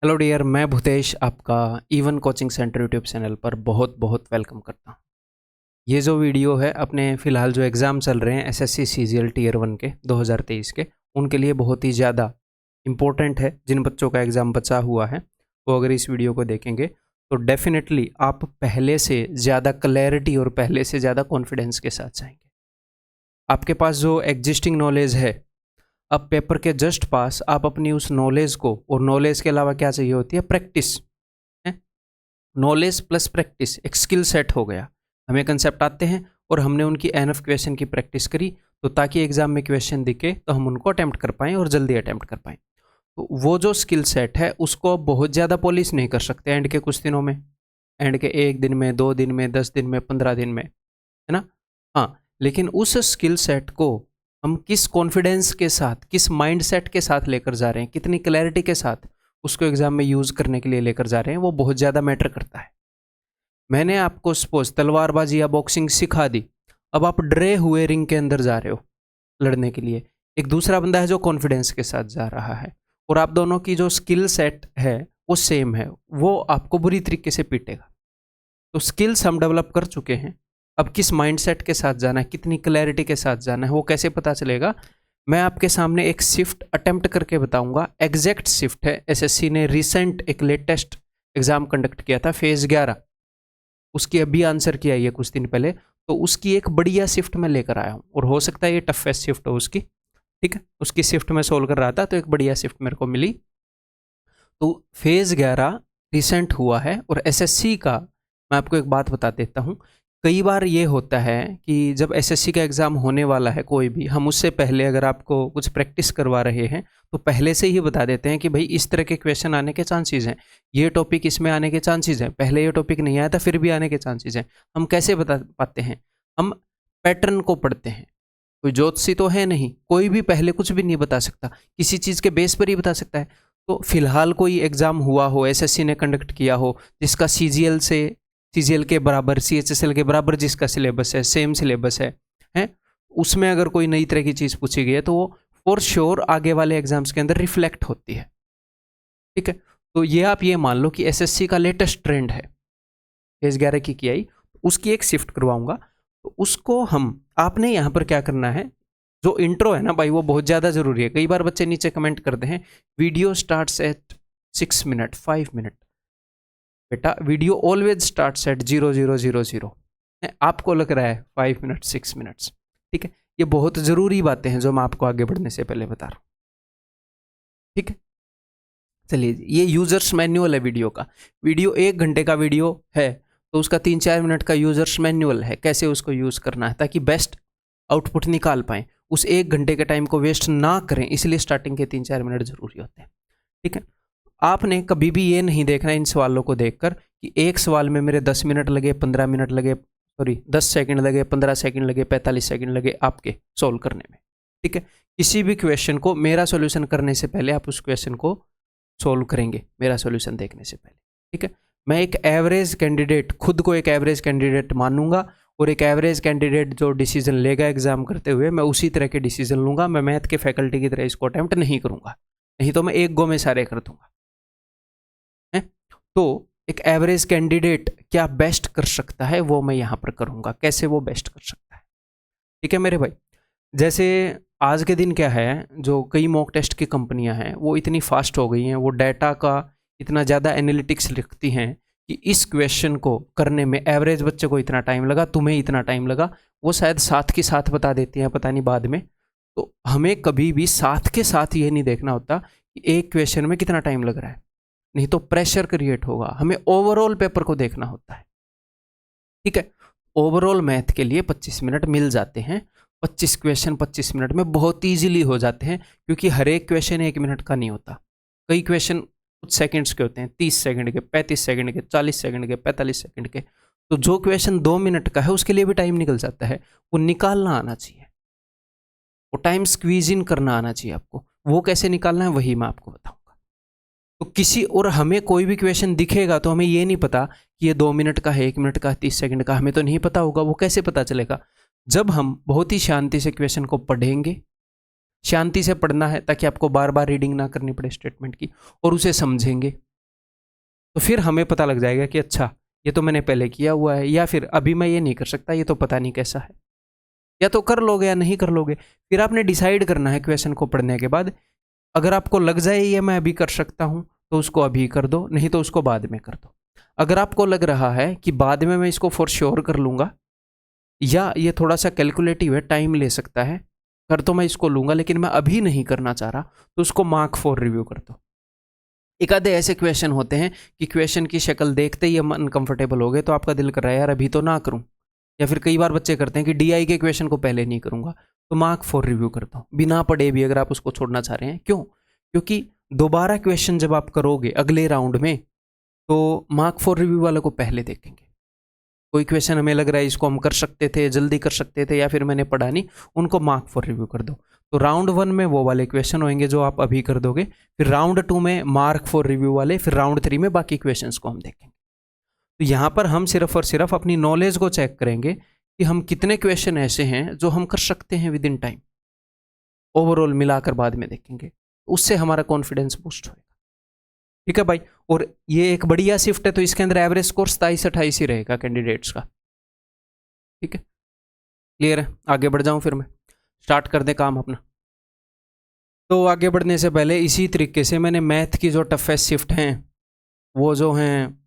Hello dear, मैं भूतेश आपका even coaching centre YouTube channel पर बहुत बहुत वेलकम करता हूँ। ये जो वीडियो है अपने फ़िलहाल जो एग्ज़ाम चल रहे हैं एसएससी CGL टियर 1 के 2023 के, उनके लिए बहुत ही ज़्यादा इम्पोर्टेंट है। जिन बच्चों का एग्ज़ाम बचा हुआ है वो अगर इस वीडियो को देखेंगे तो डेफिनेटली आप पहले से ज़्यादा क्लैरिटी और पहले से ज़्यादा कॉन्फिडेंस के साथ जाएंगे। आपके पास जो एग्जिस्टिंग नॉलेज है, अब पेपर के जस्ट पास आप अपनी उस नॉलेज को, और नॉलेज के अलावा क्या चाहिए होती है, प्रैक्टिस है। नॉलेज प्लस प्रैक्टिस एक स्किल सेट हो गया। हमें कंसेप्ट आते हैं और हमने उनकी एनफ क्वेश्चन की प्रैक्टिस करी, तो ताकि एग्जाम में क्वेश्चन दिखे तो हम उनको अटेम्प्ट कर पाएँ और जल्दी अटेम्प्ट कर पाएँ। तो वो जो स्किल सेट है उसको आप बहुत ज़्यादा पॉलिश नहीं कर सकते एंड के कुछ दिनों में, एंड के 1 दिन में, 2 दिन में, 10 दिन में, 15 दिन में, है ना। हाँ, लेकिन उस स्किल सेट को हम किस कॉन्फिडेंस के साथ, किस माइंडसेट के साथ लेकर जा रहे हैं, कितनी क्लैरिटी के साथ उसको एग्जाम में यूज़ करने के लिए लेकर जा रहे हैं, वो बहुत ज़्यादा मैटर करता है। मैंने आपको सपोज तलवारबाजी या बॉक्सिंग सिखा दी, अब आप डरे हुए रिंग के अंदर जा रहे हो लड़ने के लिए। एक दूसरा बंदा है जो कॉन्फिडेंस के साथ जा रहा है, और आप दोनों की जो स्किल सेट है वो सेम है, वो आपको बुरी तरीके से पीटेगा। तो स्किल्स हम डेवलप कर चुके हैं, अब किस माइंडसेट के साथ जाना है, कितनी क्लैरिटी के साथ जाना है, वो कैसे पता चलेगा। मैं आपके सामने एक शिफ्ट अटेम्प्ट करके बताऊंगा। एग्जैक्ट शिफ्ट है, एसएससी ने रिसेंट एक लेटेस्ट एग्जाम कंडक्ट किया था फेज 11, उसकी अभी आंसर किया ये कुछ दिन पहले, तो उसकी एक बढ़िया शिफ्ट मैं लेकर आया हूँ, और हो सकता है ये टफेस्ट शिफ्ट हो उसकी, ठीक है। उसकी शिफ्ट मैं सोल्व कर रहा था तो एक बढ़िया शिफ्ट मेरे को मिली। तो फेज 11 रिसेंट हुआ है, और एसएससी का मैं आपको एक बात बता देता हूँ। कई बार ये होता है कि जब एसएससी का एग्ज़ाम होने वाला है कोई भी, हम उससे पहले अगर आपको कुछ प्रैक्टिस करवा रहे हैं तो पहले से ही बता देते हैं कि भाई इस तरह के क्वेश्चन आने के चांसेस हैं, ये टॉपिक इसमें आने के चांसेस हैं, पहले ये टॉपिक नहीं आया था फिर भी आने के चांसेस हैं। हम कैसे बता पाते हैं? हम पैटर्न को पढ़ते हैं। कोई ज्योतिषी तो है नहीं, कोई भी पहले कुछ भी नहीं बता सकता, किसी चीज़ के बेस पर ही बता सकता है। तो फिलहाल कोई एग्ज़ाम हुआ हो, एसएससी ने कंडक्ट किया हो, जिसका CGL के बराबर, CHSL के बराबर जिसका सिलेबस है, सेम सिलेबस है, उसमें अगर कोई नई तरह की चीज़ पूछी गई है तो वो फॉर श्योर आगे वाले एग्जाम्स के अंदर रिफ्लेक्ट होती है, ठीक है। तो ये आप ये मान लो कि एसएससी का लेटेस्ट ट्रेंड है, फेज 11 की आई, उसकी एक शिफ्ट करवाऊंगा। तो उसको आपने यहाँ पर क्या करना है, जो इंट्रो है ना भाई वो बहुत ज़्यादा ज़रूरी है। कई बार बच्चे नीचे कमेंट करते हैं video starts at 6 minute 5 minute. बेटा वीडियो ऑलवेज स्टार्ट्स एट 0000, आपको लग रहा है 5 मिनट 6 मिनट्स, ठीक है। ये बहुत ज़रूरी बातें हैं जो मैं आपको आगे बढ़ने से पहले बता रहा हूँ, ठीक है। चलिए, ये यूजर्स मैनुअल है वीडियो का। वीडियो 1 घंटे का वीडियो है तो उसका 3-4 मिनट का यूजर्स मैनुअल है, कैसे उसको यूज़ करना है ताकि बेस्ट आउटपुट निकाल पाएँ। उस 1 घंटे के टाइम को वेस्ट ना करें, इसलिए स्टार्टिंग के 3-4 मिनट ज़रूरी होते हैं, ठीक है। आपने कभी भी ये नहीं देखना इन सवालों को देखकर कि एक सवाल में मेरे 10 मिनट लगे, 15 मिनट लगे, 10 सेकंड लगे, 15 सेकंड लगे, 45 सेकंड लगे आपके सोल्व करने में, ठीक है। किसी भी क्वेश्चन को मेरा सॉल्यूशन करने से पहले आप उस क्वेश्चन को सोल्व करेंगे मेरा सॉल्यूशन देखने से पहले, ठीक है। मैं एक एवरेज कैंडिडेट, खुद को एक एवरेज कैंडिडेट मानूंगा, और एक एवरेज कैंडिडेट जो डिसीजन लेगा एग्जाम करते हुए, मैं उसी तरह के डिसीजन लूंगा। मैं मैथ के फैकल्टी की तरह इसको अटेम्प्ट नहीं करूंगा, नहीं तो मैं एक गो में सारे कर दूंगा। तो एक एवरेज कैंडिडेट क्या बेस्ट कर सकता है वो मैं यहाँ पर करूँगा, कैसे वो बेस्ट कर सकता है, ठीक है मेरे भाई। जैसे आज के दिन क्या है, जो कई मॉक टेस्ट की कंपनियां हैं वो इतनी फास्ट हो गई हैं, वो डाटा का इतना ज़्यादा एनालिटिक्स लिखती हैं कि इस क्वेश्चन को करने में एवरेज बच्चे को इतना टाइम लगा, तुम्हें इतना टाइम लगा, वो शायद साथ के साथ बता देती हैं, पता नहीं बाद में। तो हमें कभी भी साथ के साथ ये नहीं देखना होता कि एक क्वेश्चन में कितना टाइम लग रहा है, नहीं तो प्रेशर क्रिएट होगा। हमें ओवरऑल पेपर को देखना होता है, ठीक है। ओवरऑल मैथ के लिए 25 मिनट मिल जाते हैं, 25 क्वेश्चन 25 मिनट में बहुत ईजिली हो जाते हैं, क्योंकि हर एक क्वेश्चन 1 मिनट का नहीं होता। कई क्वेश्चन कुछ सेकंड्स के होते हैं, 30 सेकंड के, 35 सेकंड के, 40 सेकंड के, 45 सेकंड के। तो जो क्वेश्चन 2 मिनट का है उसके लिए भी टाइम निकल जाता है, वो निकालना आना चाहिए, वो टाइम स्क्वीज इन करना आना चाहिए आपको। वो कैसे निकालना है वही मैं आपको बताऊंगा। तो किसी और हमें कोई भी क्वेश्चन दिखेगा तो हमें ये नहीं पता कि ये 2 मिनट का है, 1 मिनट का, 30 सेकंड का, हमें तो नहीं पता होगा। वो कैसे पता चलेगा? जब हम बहुत ही शांति से क्वेश्चन को पढ़ेंगे। शांति से पढ़ना है ताकि आपको बार बार रीडिंग ना करनी पड़े स्टेटमेंट की, और उसे समझेंगे। तो फिर हमें पता लग जाएगा कि अच्छा ये तो मैंने पहले किया हुआ है, या फिर अभी मैं ये नहीं कर सकता, ये तो पता नहीं कैसा है। या तो कर लोगे या नहीं कर लोगे। फिर आपने डिसाइड करना है क्वेश्चन को पढ़ने के बाद। अगर आपको लग जाए ये मैं अभी कर सकता हूँ तो उसको अभी कर दो, नहीं तो उसको बाद में कर दो। अगर आपको लग रहा है कि बाद में मैं इसको फॉर श्योर कर लूँगा, या ये थोड़ा सा कैलकुलेटिव है, टाइम ले सकता है, कर तो मैं इसको लूँगा लेकिन मैं अभी नहीं करना चाह रहा, तो उसको मार्क फॉर रिव्यू कर दो। एक आधे ऐसे क्वेश्चन होते हैं कि क्वेश्चन की शक्ल देखते ही हम अनकंफर्टेबल हो गए, तो आपका दिल कर रहा है यार अभी तो ना करूं। या फिर कई बार बच्चे करते हैं कि डीआई के क्वेश्चन को पहले नहीं करूंगा, तो मार्क फॉर रिव्यू करता हूं बिना पढ़े भी, अगर आप उसको छोड़ना चाह रहे हैं। क्यों? क्योंकि दोबारा क्वेश्चन जब आप करोगे अगले राउंड में, तो मार्क फॉर रिव्यू वाले को पहले देखेंगे। कोई क्वेश्चन हमें लग रहा है इसको हम कर सकते थे, जल्दी कर सकते थे, या फिर मैंने पढ़ा नहीं, उनको मार्क फॉर रिव्यू कर दो। तो राउंड 1 में वो वाले क्वेश्चन होंगे जो आप अभी कर दोगे, फिर राउंड 2 में मार्क फॉर रिव्यू वाले, फिर राउंड 3 में बाकी क्वेश्चंस को हम देखेंगे। तो यहाँ पर हम सिर्फ और सिर्फ अपनी नॉलेज को चेक करेंगे कि हम कितने क्वेश्चन ऐसे हैं जो हम कर सकते हैं विद इन टाइम। ओवरऑल मिलाकर बाद में देखेंगे, उससे हमारा कॉन्फिडेंस बूस्ट होगा। ठीक है भाई। और ये एक बढ़िया शिफ्ट है, तो इसके अंदर एवरेज स्कोर 27-28 ही रहेगा कैंडिडेट्स का। ठीक है, क्लियर है? आगे बढ़ जाऊं फिर मैं, स्टार्ट कर दें काम अपना। तो आगे बढ़ने से पहले इसी तरीके से मैंने मैथ की जो टफेस्ट शिफ्ट हैं, वो जो हैं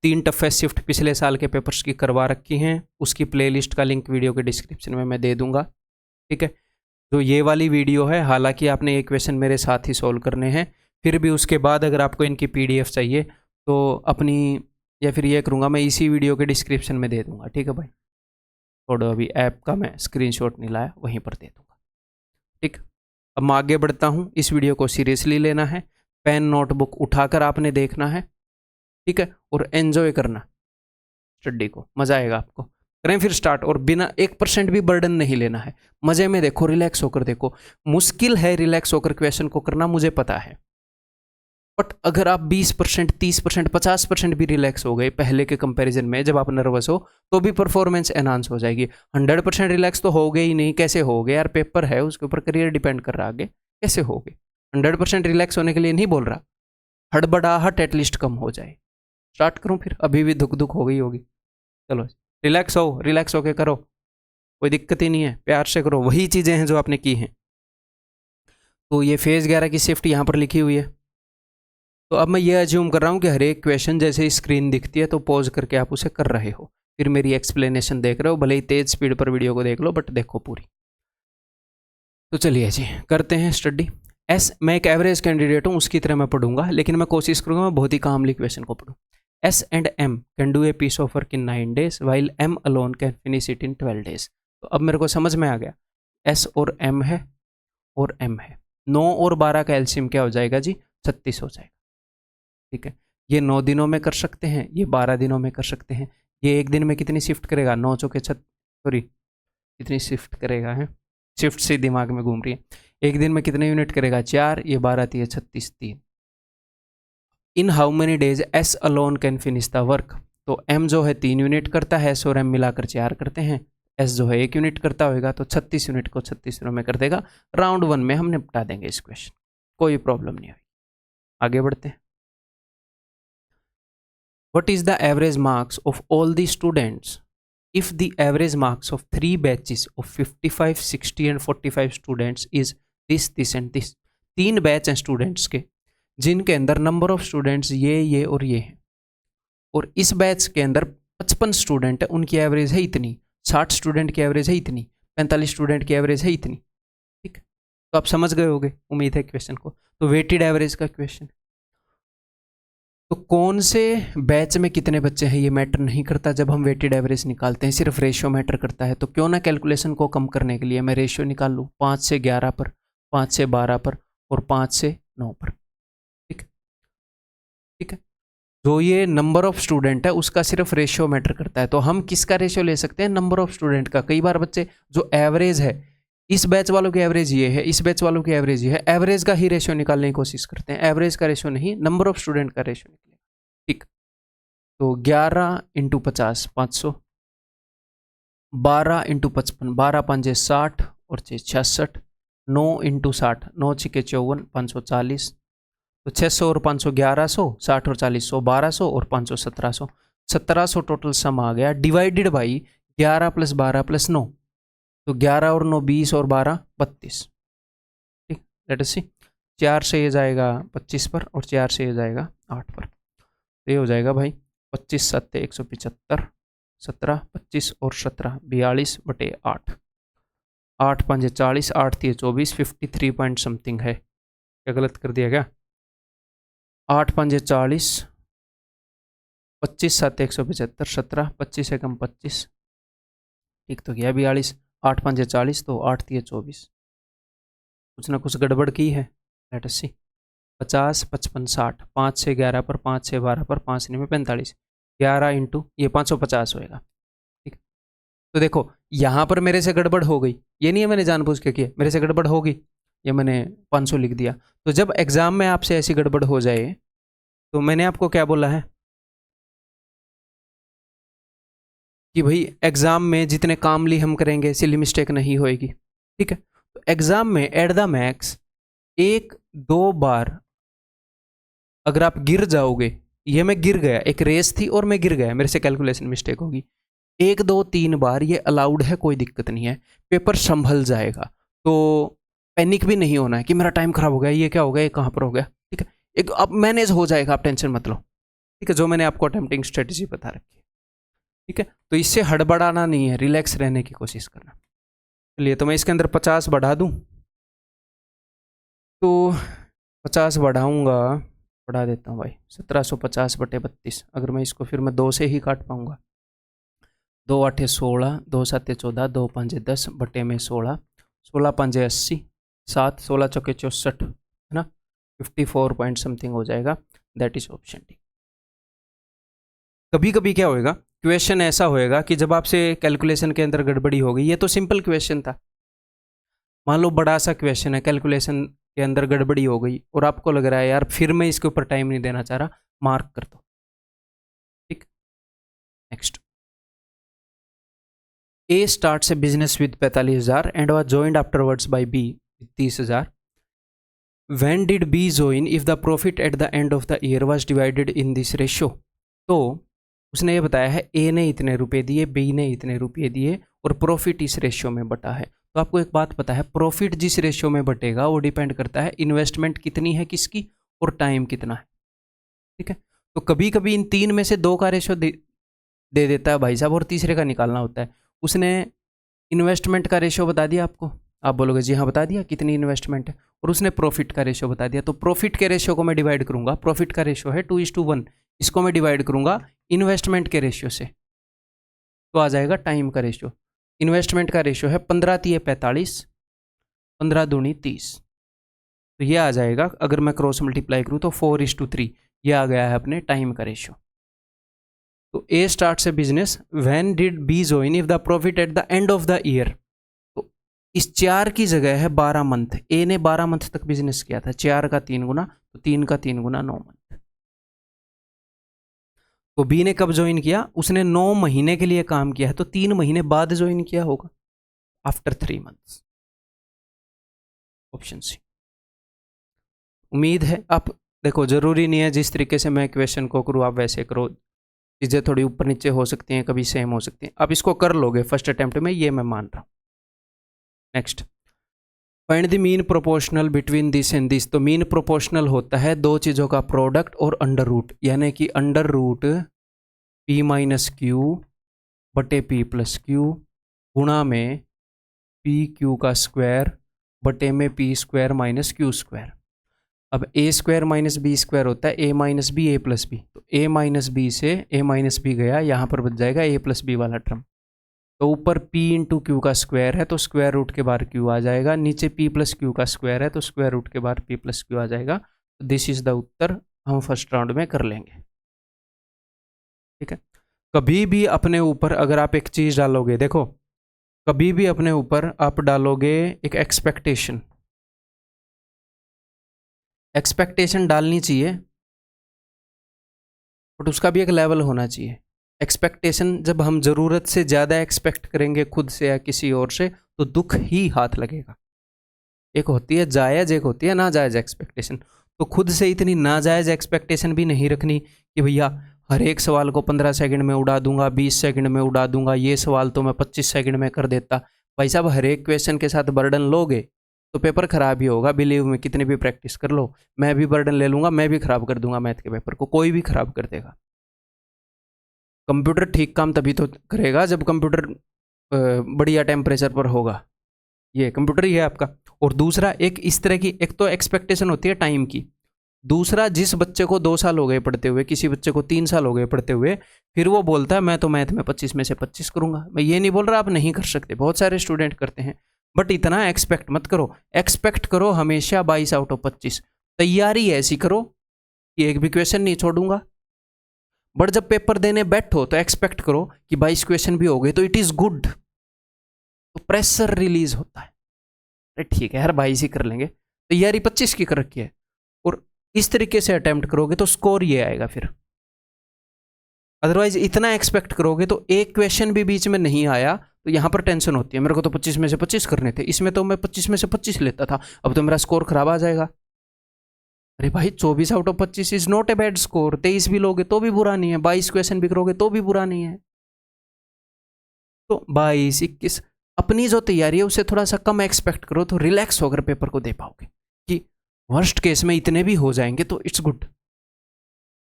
3 टफेस्ट शिफ्ट पिछले साल के पेपर्स की करवा रखी हैं। उसकी प्लेलिस्ट का लिंक वीडियो के डिस्क्रिप्शन में मैं दे दूंगा। ठीक है, जो ये वाली वीडियो है, हालांकि आपने ये क्वेश्चन मेरे साथ ही सॉल्व करने हैं, फिर भी उसके बाद अगर आपको इनकी PDF चाहिए तो अपनी, या फिर ये करूँगा मैं इसी वीडियो के डिस्क्रिप्शन में दे दूँगा। ठीक है भाई, थोड़ा अभी ऐप का मैं स्क्रीनशॉट नहीं लाया, वहीं पर दे दूँगा। ठीक, अब मैं आगे बढ़ता हूँ। इस वीडियो को सीरियसली लेना है, पेन नोटबुक उठाकर आपने देखना है। ठीक है, और एन्जॉय करना स्टडी को, मज़ा आएगा आपको। करें फिर स्टार्ट, और बिना 1% भी बर्डन नहीं लेना है। मज़े में देखो, रिलैक्स होकर देखो। मुश्किल है रिलैक्स होकर क्वेश्चन को करना, मुझे पता है, बट अगर आप 20%, 30%, 50% भी रिलैक्स हो गए पहले के कंपैरिजन में, जब आप नर्वस हो, तो भी परफॉर्मेंस एनहांस हो जाएगी। 100% रिलैक्स तो हो गए ही नहीं, कैसे हो गए यार? पेपर है, उसके ऊपर करियर डिपेंड कर रहा है, आगे कैसे हो गए? 100% रिलैक्स होने के लिए नहीं बोल रहा, हड़बड़ाहट एटलीस्ट कम हो जाए। स्टार्ट करूँ फिर? अभी भी धुक धुक हो गई होगी। चलो रिलैक्स हो, रिलैक्स होके करो, कोई दिक्कत ही नहीं है, प्यार से करो। वही चीज़ें हैं जो आपने की हैं। तो ये फेज़ 11 की शिफ्ट यहाँ पर लिखी हुई है। तो अब मैं ये अज्यूम कर रहा हूँ कि हर एक क्वेश्चन जैसे ही स्क्रीन दिखती है तो पॉज करके आप उसे कर रहे हो, फिर मेरी एक्सप्लेनेशन देख रहे हो, भले ही तेज स्पीड पर वीडियो को देख लो, बट देखो पूरी। तो चलिए जी, करते हैं स्टडी। मैं एक एवरेज कैंडिडेट हूँ, उसकी तरह मैं पढ़ूंगा, लेकिन मैं कोशिश करूँगा मैं बहुत ही कामली क्वेश्चन को पढ़ूँ। S and M can do a piece of work in 9 days while M alone can finish it in 12 days। तो अब मेरे को समझ में आ गया, S और M है और M है। 9 और 12 का एलसीएम क्या हो जाएगा जी? 36 हो जाएगा। ठीक है, ये 9 दिनों में कर सकते हैं, ये 12 दिनों में कर सकते हैं। ये एक दिन में कितनी शिफ्ट करेगा? 9 चौके सॉरी कितनी शिफ्ट करेगा है, शिफ्ट से दिमाग में घूम रही है। एक दिन में कितने यूनिट करेगा? 4, ये 12 3 36 3। In how many days S alone can finish the work. तो एम जो है 3 यूनिट करता है, एस और एम मिलाकर 4 करते हैं। एस जो है 1 यूनिट करता होगा, तो 36 यूनिट को 36 दिनों में कर देगा। राउंड 1 में हम निपटा देंगे इस क्वेश्चन, कोई प्रॉब्लम नहीं होगी। आगे बढ़ते हैं। What is the average marks of all the students if the average marks of 3 batches of 55, 60 and 45 students is this and this? 3 batch हैं स्टूडेंट्स के, जिनके अंदर नंबर ऑफ स्टूडेंट्स ये और ये हैं, और इस बैच के अंदर 55 स्टूडेंट है, उनकी एवरेज है इतनी, 60 स्टूडेंट की एवरेज है इतनी, 45 स्टूडेंट की एवरेज है इतनी। ठीक, तो आप समझ गए होंगे उम्मीद है क्वेश्चन को। तो वेटेड एवरेज का क्वेश्चन, तो कौन से बैच में कितने बच्चे हैं ये मैटर नहीं करता जब हम वेटेड एवरेज निकालते हैं, सिर्फ रेशियो मैटर करता है। तो क्यों ना कैलकुलेशन को कम करने के लिए मैं रेशियो निकाल लूँ 5 से 11 पर, 5 से 12 पर और 5 से 9 पर। ठीक है, ठीक है। जो ये नंबर ऑफ स्टूडेंट है उसका सिर्फ रेशियो मैटर करता है, तो हम किसका रेशियो ले सकते हैं? नंबर ऑफ स्टूडेंट का। कई बार बच्चे जो एवरेज है, इस बैच वालों की एवरेज ये है, इस बैच वालों की एवरेज ये है, एवरेज का ही रेशियो निकालने की कोशिश करते हैं, एवरेज का रेशियो नहीं, नंबर ऑफ स्टूडेंट का रेशियो निकलेगा। ठीक, तो 11 × 50 500, 12 × 55 12 5 60 और 6 66, 9 × 60 9 6 54 540, तो 600 और 500 1100, 60 और 40 100 1200 और 500 1700, 1700 टोटल सम आ गया डिवाइडेड बाई 11 + 12 + 9, तो 11 और 9 20 और 12 32। ठीक, लेट अस सी। 4 से ये जाएगा 25 पर और 4 से ये जाएगा 8 पर, तो ये हो जाएगा भाई 25 7 175, 17 25 और 17 42/8, 8 5 40, 8 3 24, 53 पॉइंट समथिंग है। क्या गलत कर दिया क्या? 8 5 40, 25 7 175, 17 25 एकम 25, ठीक तो गया 42, 8 5 40, तो 8 3 24, कुछ ना कुछ गड़बड़ की है। लेट अस सी। 50 55 60, 5 से 11 पर, 5 से 12 पर, 5 9 45, 11 इंटू ये 550 होएगा। ठीक, तो देखो यहाँ पर मेरे से गड़बड़ हो गई, ये नहीं है मैंने जानबूझ के किया, मेरे से गड़बड़ होगी, ये मैंने 500 लिख दिया। तो जब एग्जाम में आपसे ऐसी गड़बड़ हो जाए तो मैंने आपको क्या बोला है कि भाई एग्जाम में जितने कामली हम करेंगे सिली मिस्टेक नहीं होएगी। ठीक है, तो एग्जाम में एट द मैक्स 1-2 बार अगर आप गिर जाओगे, ये मैं गिर गया, एक रेस थी और मैं गिर गया, मेरे से कैलकुलेशन मिस्टेक होगी, 1 2 3 बार ये अलाउड है, कोई दिक्कत नहीं है, पेपर संभल जाएगा। तो पैनिक भी नहीं होना है कि मेरा टाइम खराब हो गया, ये क्या हो गया, ये कहाँ पर हो गया। ठीक है, एक अब मैनेज हो जाएगा, आप टेंशन मत लो। ठीक है, जो मैंने आपको अटेम्प्टिंग स्ट्रेटेजी बता रखी है। ठीक है, तो इससे हड़बड़ाना नहीं है, रिलैक्स रहने की कोशिश करना। चलिए, तो मैं इसके अंदर 50 बढ़ा दूं, तो 50 बढ़ा देता हूँ भाई, 1750/32। अगर मैं इसको फिर मैं 2 से ही काट पाऊंगा, 2 8 16, 2 7 14, 2 5 10 बटे में 16, 16 5 80, 7 16 चौके 64, है ना, 54 पॉइंट समथिंग हो जाएगा। That is option D. कभी कभी क्या होएगा, क्वेश्चन ऐसा होएगा कि जब आपसे कैलकुलेशन के अंदर गड़बड़ी हो गई, ये तो सिंपल क्वेश्चन था, मान लो बड़ा सा क्वेश्चन है, कैलकुलेशन के अंदर गड़बड़ी हो गई और आपको लग रहा है यार फिर मैं इसके ऊपर टाइम नहीं देना चाह रहा, मार्क कर दो। ठीक, next. A starts a business with 45,000 and was joined afterwards by B with 30,000। When did B join if the profit at the end of the year was divided in this ratio. तो उसने ये बताया है ए ने इतने रुपए दिए, B ने इतने रुपए दिए और प्रॉफिट इस रेशियो में बटा है। तो आपको एक बात पता है, प्रॉफिट जिस रेशियो में बटेगा वो डिपेंड करता है इन्वेस्टमेंट कितनी है किसकी और टाइम कितना है। ठीक है, तो कभी कभी इन 3 में से 2 का रेशियो दे देता है भाई साहब और तीसरे का निकालना होता है। उसने इन्वेस्टमेंट का रेशियो बता दिया आपको, आप बोलोगे जी हाँ बता दिया कितनी इन्वेस्टमेंट है, और उसने प्रॉफिट का रेशियो बता दिया। तो प्रॉफिट के रेशियो को मैं डिवाइड करूंगा, प्रॉफिट का रेशियो है 2:1, इसको मैं डिवाइड करूंगा इन्वेस्टमेंट के रेशियो से, तो आ जाएगा टाइम का रेशियो। इन्वेस्टमेंट का रेशियो है 15 3 45, 15 दूनी 30, तो ये आ जाएगा, अगर मैं क्रॉस मल्टीप्लाई करूँ तो 4:3, ये आ गया है अपने टाइम का रेशियो। तो A starts a business, when did B join if the profit at the end of the year. तो इस 4 की जगह है 12 मंथ, ए ने 12 मंथ तक बिजनेस किया था, 4 का 3 गुना, तो 3 का 3 गुना 9 मंथ। तो बी ने कब ज्वाइन किया, उसने 9 महीने के लिए काम किया है, तो 3 महीने बाद ज्वाइन किया होगा, आफ्टर 3 मंथ्स। Option C. उम्मीद है आप देखो, जरूरी नहीं है जिस तरीके से मैं क्वेश्चन को करूँ आप वैसे करो, चीज़ें थोड़ी ऊपर नीचे हो सकती हैं, कभी सेम हो सकती हैं, आप इसको कर लोगे फर्स्ट अटेम्प्ट में, ये मैं मान रहा हूँ। Next, find the mean proportional between this and this. तो मीन प्रोपोर्शनल होता है 2 चीज़ों का प्रोडक्ट और अंडर रूट, यानी कि under root p minus q बटे पी प्लस क्यू गुणा में पी क्यू का स्क्वायर बटे में p square minus q square. अब A square minus B square होता है A minus B A plus B, तो ए माइनस बी से ए माइनस बी गया, यहाँ पर बच जाएगा ए प्लस बी वाला टर्म। तो ऊपर p इंटू क्यू का स्क्वायर है तो स्क्वायर रूट के बाहर q आ जाएगा, नीचे p प्लस क्यू का स्क्वायर है तो स्क्वायर रूट के बाहर p प्लस क्यू आ जाएगा। तो दिस इज द उत्तर, हम फर्स्ट राउंड में कर लेंगे। ठीक है, कभी भी अपने ऊपर अगर आप एक चीज़ डालोगे, देखो कभी भी अपने ऊपर आप डालोगे एक एक्सपेक्टेशन डालनी चाहिए, बट उसका भी एक लेवल होना चाहिए। एक्सपेक्टेशन जब हम ज़रूरत से ज़्यादा एक्सपेक्ट करेंगे खुद से या किसी और से, तो दुख ही हाथ लगेगा। एक होती है जायज़, एक होती है नाजायज़ एक्सपेक्टेशन। तो खुद से इतनी नाजायज़ एक्सपेक्टेशन भी नहीं रखनी कि भैया हर एक सवाल को 15 सेकंड में उड़ा दूंगा, 20 सेकंड में उड़ा दूंगा, ये सवाल तो मैं 25 सेकंड में कर देता। भाई साहब, हर एक क्वेश्चन के साथ बर्डन लोगे तो पेपर खराब ही होगा। बिलीव में, कितनी भी प्रैक्टिस कर लो, मैं भी बर्डन ले लूंगा, मैं भी खराब कर दूंगा मैथ के पेपर को, कोई भी खराब कर देगा। कंप्यूटर ठीक काम तभी तो करेगा जब कंप्यूटर बढ़िया टेम्परेचर पर होगा। ये कंप्यूटर ही है आपका। और दूसरा, एक इस तरह की एक तो एक्सपेक्टेशन होती है टाइम की। दूसरा, जिस बच्चे को 2 साल हो गए पढ़ते हुए, किसी बच्चे को 3 साल हो गए पढ़ते हुए, फिर वो बोलता है मैं तो मैथ में 25 में से 25 करूंगा। मैं ये नहीं बोल रहा आप नहीं कर सकते, बहुत सारे स्टूडेंट करते हैं, बट इतना एक्सपेक्ट मत करो। एक्सपेक्ट करो हमेशा 22 आउट ऑफ 25। तैयारी ऐसी करो कि एक भी क्वेश्चन नहीं छोड़ूंगा। बट जब पेपर देने बैठो तो एक्सपेक्ट करो कि 22 क्वेश्चन भी हो गए तो इट इज गुड, तो प्रेशर रिलीज होता है। अरे ठीक है यार, 22 ही कर लेंगे, तैयारी 25 की कर रखी है, और इस तरीके से अटेम्प्ट करोगे तो स्कोर ये आएगा फिर। अदरवाइज इतना एक्सपेक्ट करोगे तो एक क्वेश्चन भी बीच में नहीं आया तो यहां पर टेंशन होती है, मेरे को तो 25 में से 25 करने थे, इसमें तो मैं 25 में से 25 लेता था, अब तो मेरा स्कोर खराब आ जाएगा। अरे भाई, 24 out of 25 is not a bad score. 23 भी लोगे तो भी बुरा नहीं है, 22 क्वेश्चन भी करोगे तो भी बुरा नहीं है। तो 22, 21 अपनी जो तैयारी है उससे थोड़ा सा कम एक्सपेक्ट करो तो रिलैक्स होकर पेपर को दे पाओगे कि वर्स्ट केस में इतने भी हो जाएंगे तो इट्स गुड।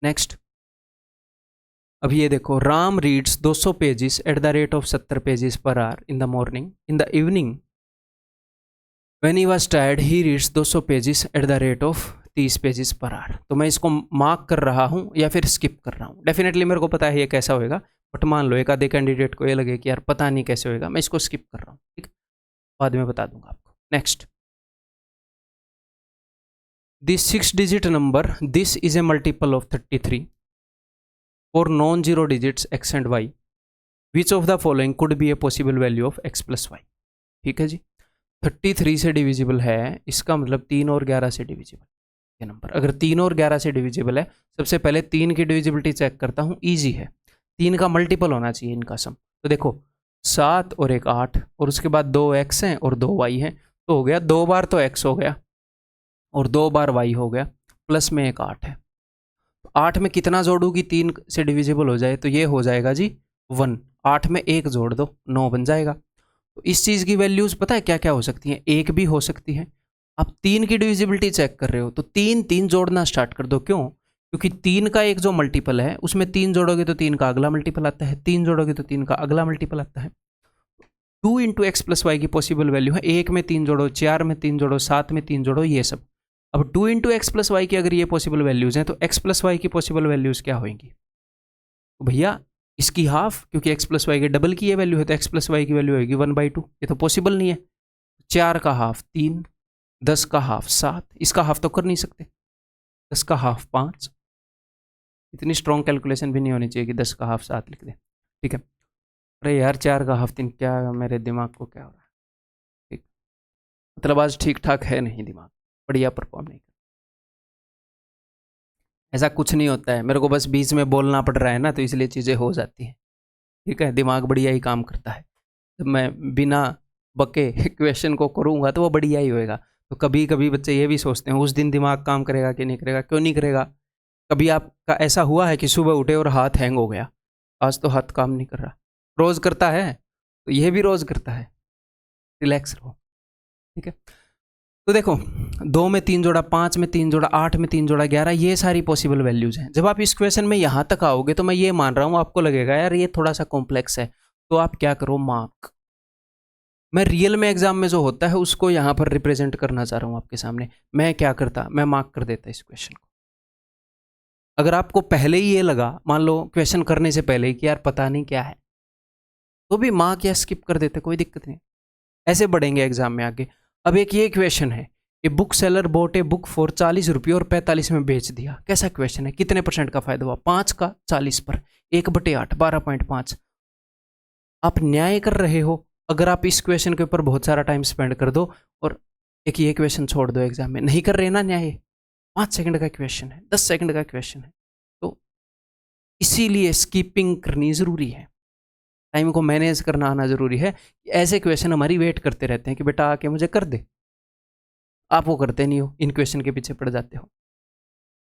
नेक्स्ट, अब ये देखो, Ram reads 200 pages eight the rate of 70 pages per hour in the morning. In the evening when he was tired he reads 200 pages eight the rate of 30 pages per hour. तो मैं इसको mark कर रहा हूँ या फिर स्किप कर रहा हूँ। डेफिनेटली मेरे को पता है ये कैसा होएगा, बट मान लो एक आधे कैंडिडेट को ये लगे कि यार पता नहीं कैसे होएगा, मैं इसको स्किप कर रहा हूँ, ठीक, बाद में बता दूंगा आपको। Next, this 6 digit number, this is a multiple of 33 for non zero digits x and y, which of the following could be a possible value of x plus y. ठीक है जी, 33 से डिविजिबल है, इसका मतलब 3 और 11 से डिविजिबल ये number. अगर 3 और 11 से डिविजिबल है, सबसे पहले 3 की डिविजिबिलिटी चेक करता हूँ, ईजी है, 3 का मल्टीपल होना चाहिए इनका सम। तो देखो 7 और एक 8, और उसके बाद 2x हैं और 2y हैं, तो हो गया 2 बार तो x हो गया और 2 बार y हो गया, प्लस में एक 8 है। 8 में कितना जोड़ू कि 3 से डिविजिबल हो जाए, तो ये हो जाएगा जी 1। 8 में 1 जोड़ दो, 9 बन जाएगा। तो इस चीज़ की वैल्यूज़ पता है क्या क्या हो सकती हैं, 1 भी हो सकती है। आप 3 की डिविजिबिलिटी चेक कर रहे हो तो 3 जोड़ना स्टार्ट कर दो। क्यों? क्योंकि 3 का एक जो मल्टीपल है उसमें 3 जोड़ोगे तो 3 का अगला मल्टीपल आता है, 3 जोड़ोगे तो 3 का अगला मल्टीपल आता है। 2 इंटू एक्स प्लस वाई की पॉसिबल वैल्यू है, 1 में 3 जोड़ो, 4 में 3 जोड़ो, 7 में 3 जोड़ो, ये सब। अब 2 इंटू एक्स प्लस वाई की अगर ये पॉसिबल वैल्यूज़ हैं तो एक्स प्लस वाई की पॉसिबल वैल्यूज़ क्या होंगी? तो भैया इसकी हाफ, क्योंकि एक्स प्लस वाई के डबल की ये वैल्यू है तो एक्स प्लस वाई की वैल्यू होगी 1/2। ये तो पॉसिबल नहीं है। 4 का हाफ 3, 10 का हाफ 7, इसका हाफ तो कर नहीं सकते, 10 का हाफ 5। इतनी स्ट्रॉन्ग कैलकुलेशन भी नहीं होनी चाहिए कि 10 का हाफ 7 लिख दे, ठीक है। अरे यार 4 का हाफ 3, क्या मेरे दिमाग को क्या हो रहा है, ठीक, मतलब आज ठीक ठाक है नहीं दिमाग, बढ़िया परफॉर्म नहीं कर। ऐसा कुछ नहीं होता है, मेरे को बस बीच में बोलना पड़ रहा है ना, तो इसलिए चीज़ें हो जाती हैं, ठीक है। दिमाग बढ़िया ही काम करता है, जब मैं बिना बके क्वेश्चन को करूँगा तो वो बढ़िया ही होएगा। तो कभी कभी बच्चे ये भी सोचते हैं उस दिन दिमाग काम करेगा कि नहीं करेगा। क्यों नहीं करेगा? कभी आपका ऐसा हुआ है कि सुबह उठे और हाथ हैंग हो गया, आज तो हाथ काम नहीं कर रहा? रोज़ करता है, तो ये भी रोज़ करता है। रिलैक्स रहो, ठीक है। तो देखो 2 में 3 जोड़ा, 5 में 3 जोड़ा, 8 में 3 जोड़ा, 11, ये सारी पॉसिबल वैल्यूज़ हैं। जब आप इस क्वेश्चन में यहाँ तक आओगे तो मैं ये मान रहा हूँ आपको लगेगा यार ये थोड़ा सा कॉम्प्लेक्स है, तो आप क्या करो, मार्क। मैं रियल में एग्जाम में जो होता है उसको यहाँ पर रिप्रेजेंट करना चाह रहा हूँ आपके सामने। मैं क्या करता, मैं मार्क कर देता इस क्वेश्चन को। अगर आपको पहले ही ये लगा, मान लो क्वेश्चन करने से पहले ही कि यार पता नहीं क्या है, तो भी मार्क या स्किप कर देते, कोई दिक्कत नहीं। ऐसे बढ़ेंगे एग्जाम में आगे। अब एक ये क्वेश्चन है, a book seller boat a book for 40 रुपये और 45 में बेच दिया। कैसा क्वेश्चन है? कितने % का फायदा हुआ? 5 का 40 पर, 1/8, 12.5। आप न्याय कर रहे हो अगर आप इस क्वेश्चन के ऊपर बहुत सारा टाइम स्पेंड कर दो और एक ये क्वेश्चन छोड़ दो एग्जाम में। नहीं कर रहे ना न्याय, 5 सेकंड का क्वेश्चन है, 10 सेकंड का क्वेश्चन है, तो इसीलिए स्कीपिंग करनी ज़रूरी है, टाइम को मैनेज करना आना ज़रूरी है। ऐसे क्वेश्चन हमारी वेट करते रहते हैं कि बेटा आके मुझे कर दे, आप वो करते नहीं हो, इन क्वेश्चन के पीछे पड़ जाते हो।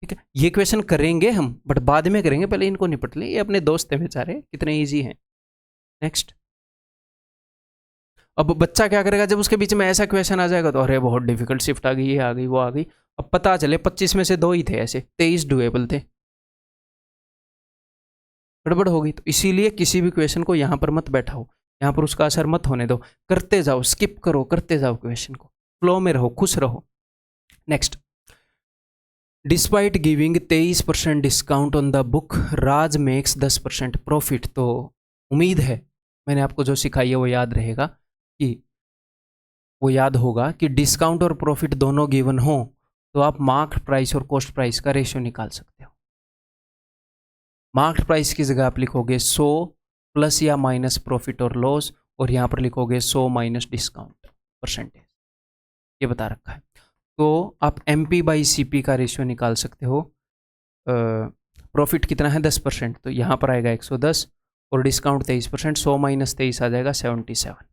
ठीक है, ये क्वेश्चन करेंगे हम, बट बाद में करेंगे, पहले इनको निपट लें। ये अपने दोस्त हैं बेचारे, कितने ईजी हैं। नेक्स्ट। अब बच्चा क्या करेगा, जब उसके बीच में ऐसा क्वेश्चन आ जाएगा तो अरे बहुत डिफिकल्ट, शिफ्ट आ गई, ये आ गई, वो आ गई। अब पता चले 25 में से 2 ही थे ऐसे, 23 डुएबल थे, गड़बड़ होगी। तो इसीलिए किसी भी क्वेश्चन को यहाँ पर मत बैठाओ, यहाँ पर उसका असर मत होने दो, करते जाओ, स्किप करो, करते जाओ क्वेश्चन को, फ्लो में रहो, खुश रहो। Next. Despite giving 23% discount on the book, Raj makes 10% profit. तो उम्मीद है मैंने आपको जो सिखाई है वो याद रहेगा, कि वो याद होगा कि डिस्काउंट और प्रॉफिट दोनों गिवन हो तो आप मार्क्ड प्राइस और कॉस्ट प्राइस का रेशियो निकाल सकते हो। मार्क्ड प्राइस की जगह आप लिखोगे 100 प्लस या माइनस प्रॉफिट और लॉस, और यहाँ पर लिखोगे 100 माइनस डिस्काउंट परसेंटेज, ये बता रखा है। तो आप MP/CP का रेशियो निकाल सकते हो। प्रॉफिट कितना है 10%, तो यहाँ पर आएगा 110, और डिस्काउंट 23%, 100 माइनस 23 आ जाएगा 77।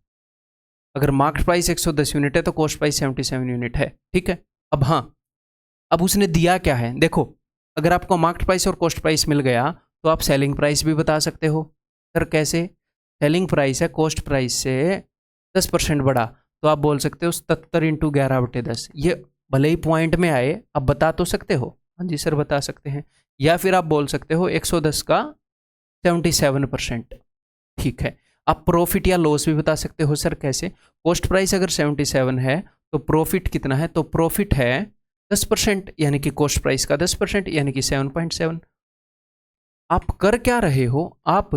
अगर मार्केट प्राइस 110 यूनिट है तो कॉस्ट प्राइस 77 यूनिट है, ठीक है। अब हाँ, अब उसने दिया क्या है, देखो, अगर आपको मार्केट प्राइस और कॉस्ट प्राइस मिल गया तो आप सेलिंग प्राइस भी बता सकते हो। सर कैसे? सेलिंग प्राइस है कॉस्ट प्राइस से 10% बढ़ा, तो आप बोल सकते हो 77 इंटू 11/10। ये भले ही पॉइंट में आए, आप बता तो सकते हो, हाँ जी सर बता सकते हैं। या फिर आप बोल सकते हो 110 का 77%, ठीक है। आप प्रॉफिट या लॉस भी बता सकते हो। सर कैसे? कॉस्ट प्राइस अगर 77 है तो प्रॉफिट कितना है, तो प्रॉफिट है 10%, यानी कि कॉस्ट प्राइस का 10%, यानी कि 7.7। आप कर क्या रहे हो, आप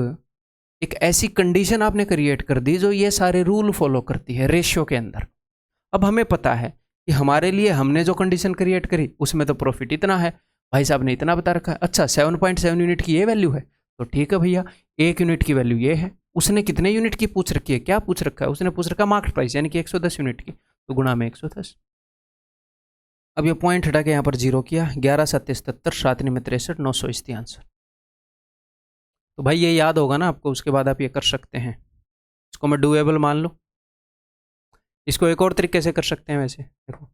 एक ऐसी कंडीशन आपने क्रिएट कर दी जो ये सारे रूल फॉलो करती है रेशियो के अंदर। अब हमें पता है कि हमारे लिए हमने जो कंडीशन क्रिएट करी उसमें तो प्रॉफिट इतना है, भाई साहब ने इतना बता रखा है। अच्छा 7.7 यूनिट की ये वैल्यू है, तो ठीक है भैया, 1 यूनिट की वैल्यू ये है। उसने कितने यूनिट की पूछ रखी है, क्या पूछ रखा है, उसने पूछ रखा मार्केट प्राइस यानी कि 110 यूनिट की, तो गुणा में 110। अब ये पॉइंट हटा के यहाँ पर 0 किया, 11 7 77, 7 9 63, 900 इस आंसर। तो भाई ये याद होगा ना आपको, उसके बाद आप ये कर सकते हैं। इसको मैं डूएबल मान लूँ। इसको एक और तरीके से कर सकते हैं वैसे, देखो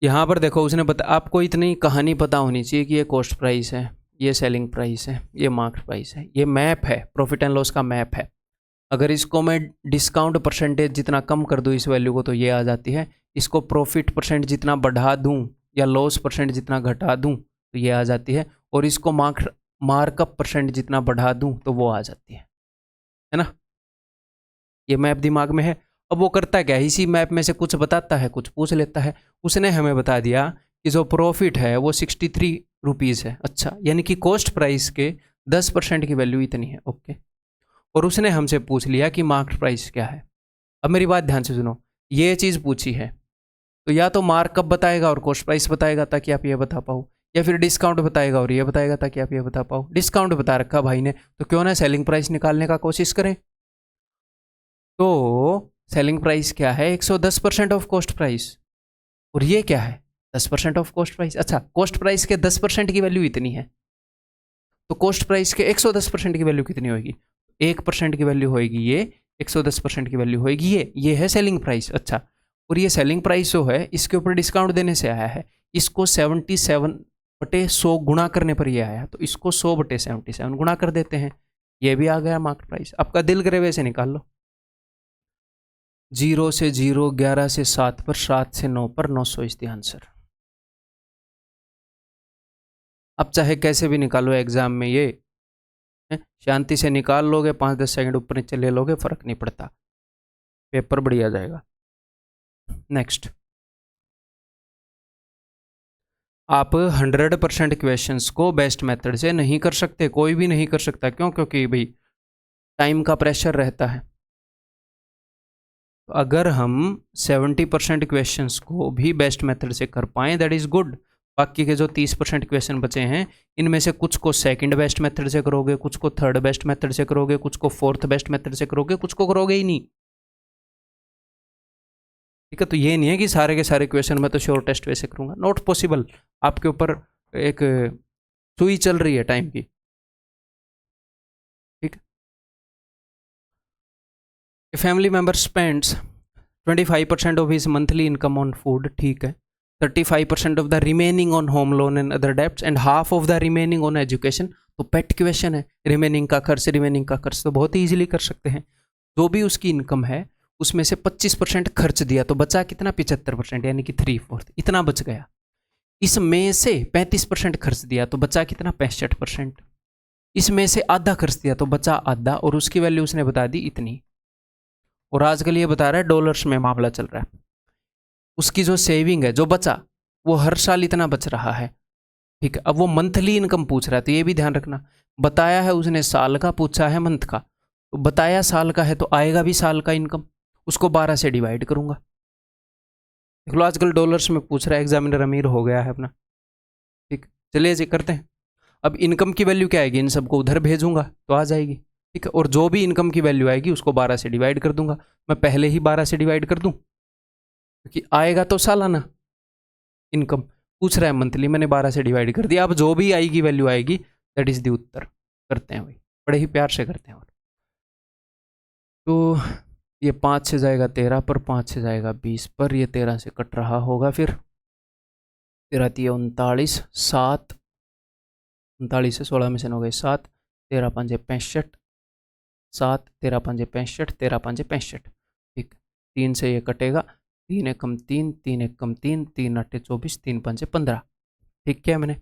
यहाँ पर देखो, उसने बता, आपको इतनी कहानी पता होनी चाहिए कि ये कॉस्ट प्राइस है, ये सेलिंग प्राइस है, ये मार्केट प्राइस है, ये मैप है, प्रॉफिट एंड लॉस का मैप है। अगर इसको मैं डिस्काउंट परसेंटेज जितना कम कर दूँ इस वैल्यू को तो ये आ जाती है, इसको प्रॉफिट परसेंट जितना बढ़ा दूँ या लॉस परसेंट जितना घटा दूँ तो ये आ जाती है, और इसको मार्कअप परसेंट जितना बढ़ा दूँ तो वो आ जाती है ना। ये मैप दिमाग में है। अब वो करता क्या है, इसी मैप में से कुछ बताता है, कुछ पूछ लेता है। उसने हमें बता दिया कि जो प्रॉफिट है वो 63 रुपीज़ है। अच्छा, यानी कि कॉस्ट प्राइस के 10% की वैल्यू इतनी है, ओके। और उसने हमसे पूछ लिया कि मार्केट प्राइस क्या है। अब मेरी बात ध्यान से सुनो, ये चीज़ पूछी है तो या तो मार्कअप बताएगा और कॉस्ट प्राइस बताएगा ताकि आप ये बता पाओ, या फिर डिस्काउंट बताएगा और ये बताएगा ताकि आप ये बता पाओ। डिस्काउंट बता रखा भाई ने, तो क्यों ना सेलिंग प्राइस निकालने का कोशिश करें। तो सेलिंग प्राइस क्या है, 110% ऑफ कॉस्ट प्राइस, और ये क्या है 10% ऑफ कॉस्ट प्राइस। अच्छा, कॉस्ट प्राइस के 10% की वैल्यू इतनी है, तो कॉस्ट प्राइस के 110% की वैल्यू कितनी होगी, 1% की वैल्यू होगी ये, 110% की वैल्यू होगी ये है सेलिंग प्राइस। अच्छा, और ये सेलिंग प्राइस जो है इसके ऊपर डिस्काउंट देने से आया है, इसको 77/100 गुणा करने पर ये आया, तो इसको 100/77 गुणा कर देते हैं, ये भी आ गया मार्केट प्राइस। आपका दिल करे वैसे निकाल लो, 0 से 0, 11 से 7 पर, 7 से 9 पर, 900 इज द आंसर। अब चाहे कैसे भी निकालो एग्जाम में, ये शांति से निकाल लोगे, 5-10 सेकंड ऊपर नीचे ले लोगे, फर्क नहीं पड़ता, पेपर बढ़िया जाएगा। नेक्स्ट, आप 100% क्वेश्चंस को बेस्ट मेथड से नहीं कर सकते, कोई भी नहीं कर सकता। क्यों? क्योंकि भाई टाइम का प्रेशर रहता है। अगर हम 70% क्वेश्चंस को भी बेस्ट मेथड से कर पाएँ दैट इज़ गुड। बाकी के जो 30% क्वेश्चन बचे हैं इनमें से कुछ को सेकंड बेस्ट मेथड से करोगे, कुछ को थर्ड बेस्ट मेथड से करोगे, कुछ को फोर्थ बेस्ट मेथड से करोगे, कुछ को करोगे ही नहीं, ठीक है। तो ये नहीं है कि सारे के सारे क्वेश्चन मैं तो श्योर टेस्ट वैसे करूँगा, नॉट पॉसिबल। आपके ऊपर एक सुई चल रही है टाइम की, ठीक है। Family member spends 25% of his monthly income on food, ठीक है। 35% of the remaining on home loan and other debts and half of the remaining on education. तो पेट क्वेश्चन है, रिमेनिंग का खर्च तो बहुत ईजिली कर सकते हैं। जो भी उसकी इनकम है उसमें से 25% खर्च दिया तो बचा कितना, 75%, यानी कि 3/4 इतना बच गया। इसमें से 35% खर्च दिया तो बचा कितना, 65%। इसमें से आधा खर्च दिया तो बचा आधा, और उसकी वैल्यू उसने बता दी इतनी। और आजकल ये बता रहा है डॉलर्स में मामला चल रहा है। उसकी जो सेविंग है, जो बचा, वो हर साल इतना बच रहा है। ठीक है, अब वो मंथली इनकम पूछ रहा है, तो ये भी ध्यान रखना। बताया है उसने साल का, पूछा है मंथ का। तो बताया साल का है तो आएगा भी साल का इनकम, उसको 12 से डिवाइड करूंगा। देख लो आजकल डॉलर्स में पूछ रहा है, एग्जामिनर अमीर हो गया है अपना। ठीक, चलिए जी करते हैं। अब इनकम की वैल्यू क्या आएगी, इन सबको उधर भेजूंगा तो आ जाएगी। ठीक है, और जो भी इनकम की वैल्यू आएगी उसको 12 से डिवाइड कर दूंगा। मैं पहले ही 12 से डिवाइड कर दूं, क्योंकि आएगा तो सालाना इनकम, पूछ रहा है मंथली, मैंने 12 से डिवाइड कर दिया। अब जो भी आएगी वैल्यू आएगी, दैट इज द उत्तर। करते हैं भाई, बड़े ही प्यार से करते हैं। और तो ये 5 से जाएगा 13 पर, 5 से जाएगा 20 पर, ये 13 से कट रहा होगा। फिर 13 3 39, 7 39 से 16 में से हो गए 7, 13 5 65, 7 13 5 65, 13 5 65। ठीक, 3 से ये कटेगा, 3 एकम 3, 3 एकम 3, 3 8 24, 3 5 15। ठीक क्या मैंने,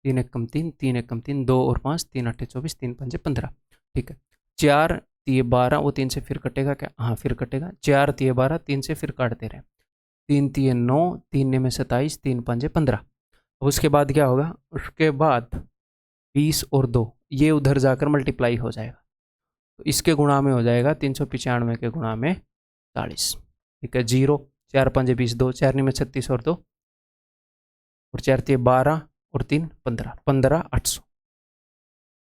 3 एकम 3, 3 एकम 3, 2 और 5, 3 8 24, 3 5 15। ठीक है, 4 3 12, वो 3 से फिर कटेगा क्या, हाँ फिर कटेगा। 4 3 12, 3 से फिर काटते रहे। 3 3 9, 3 में 27, 3 5 15। अब उसके बाद क्या होगा, उसके बाद 20 और 2, ये उधर जाकर मल्टीप्लाई हो जाएगा, तो इसके गुणा में हो जाएगा 395 के गुणा में 40। ठीक है, 0 4 5 20, 2 4 में 36 और 2, और 4 3 12 और 3 15, 15 800।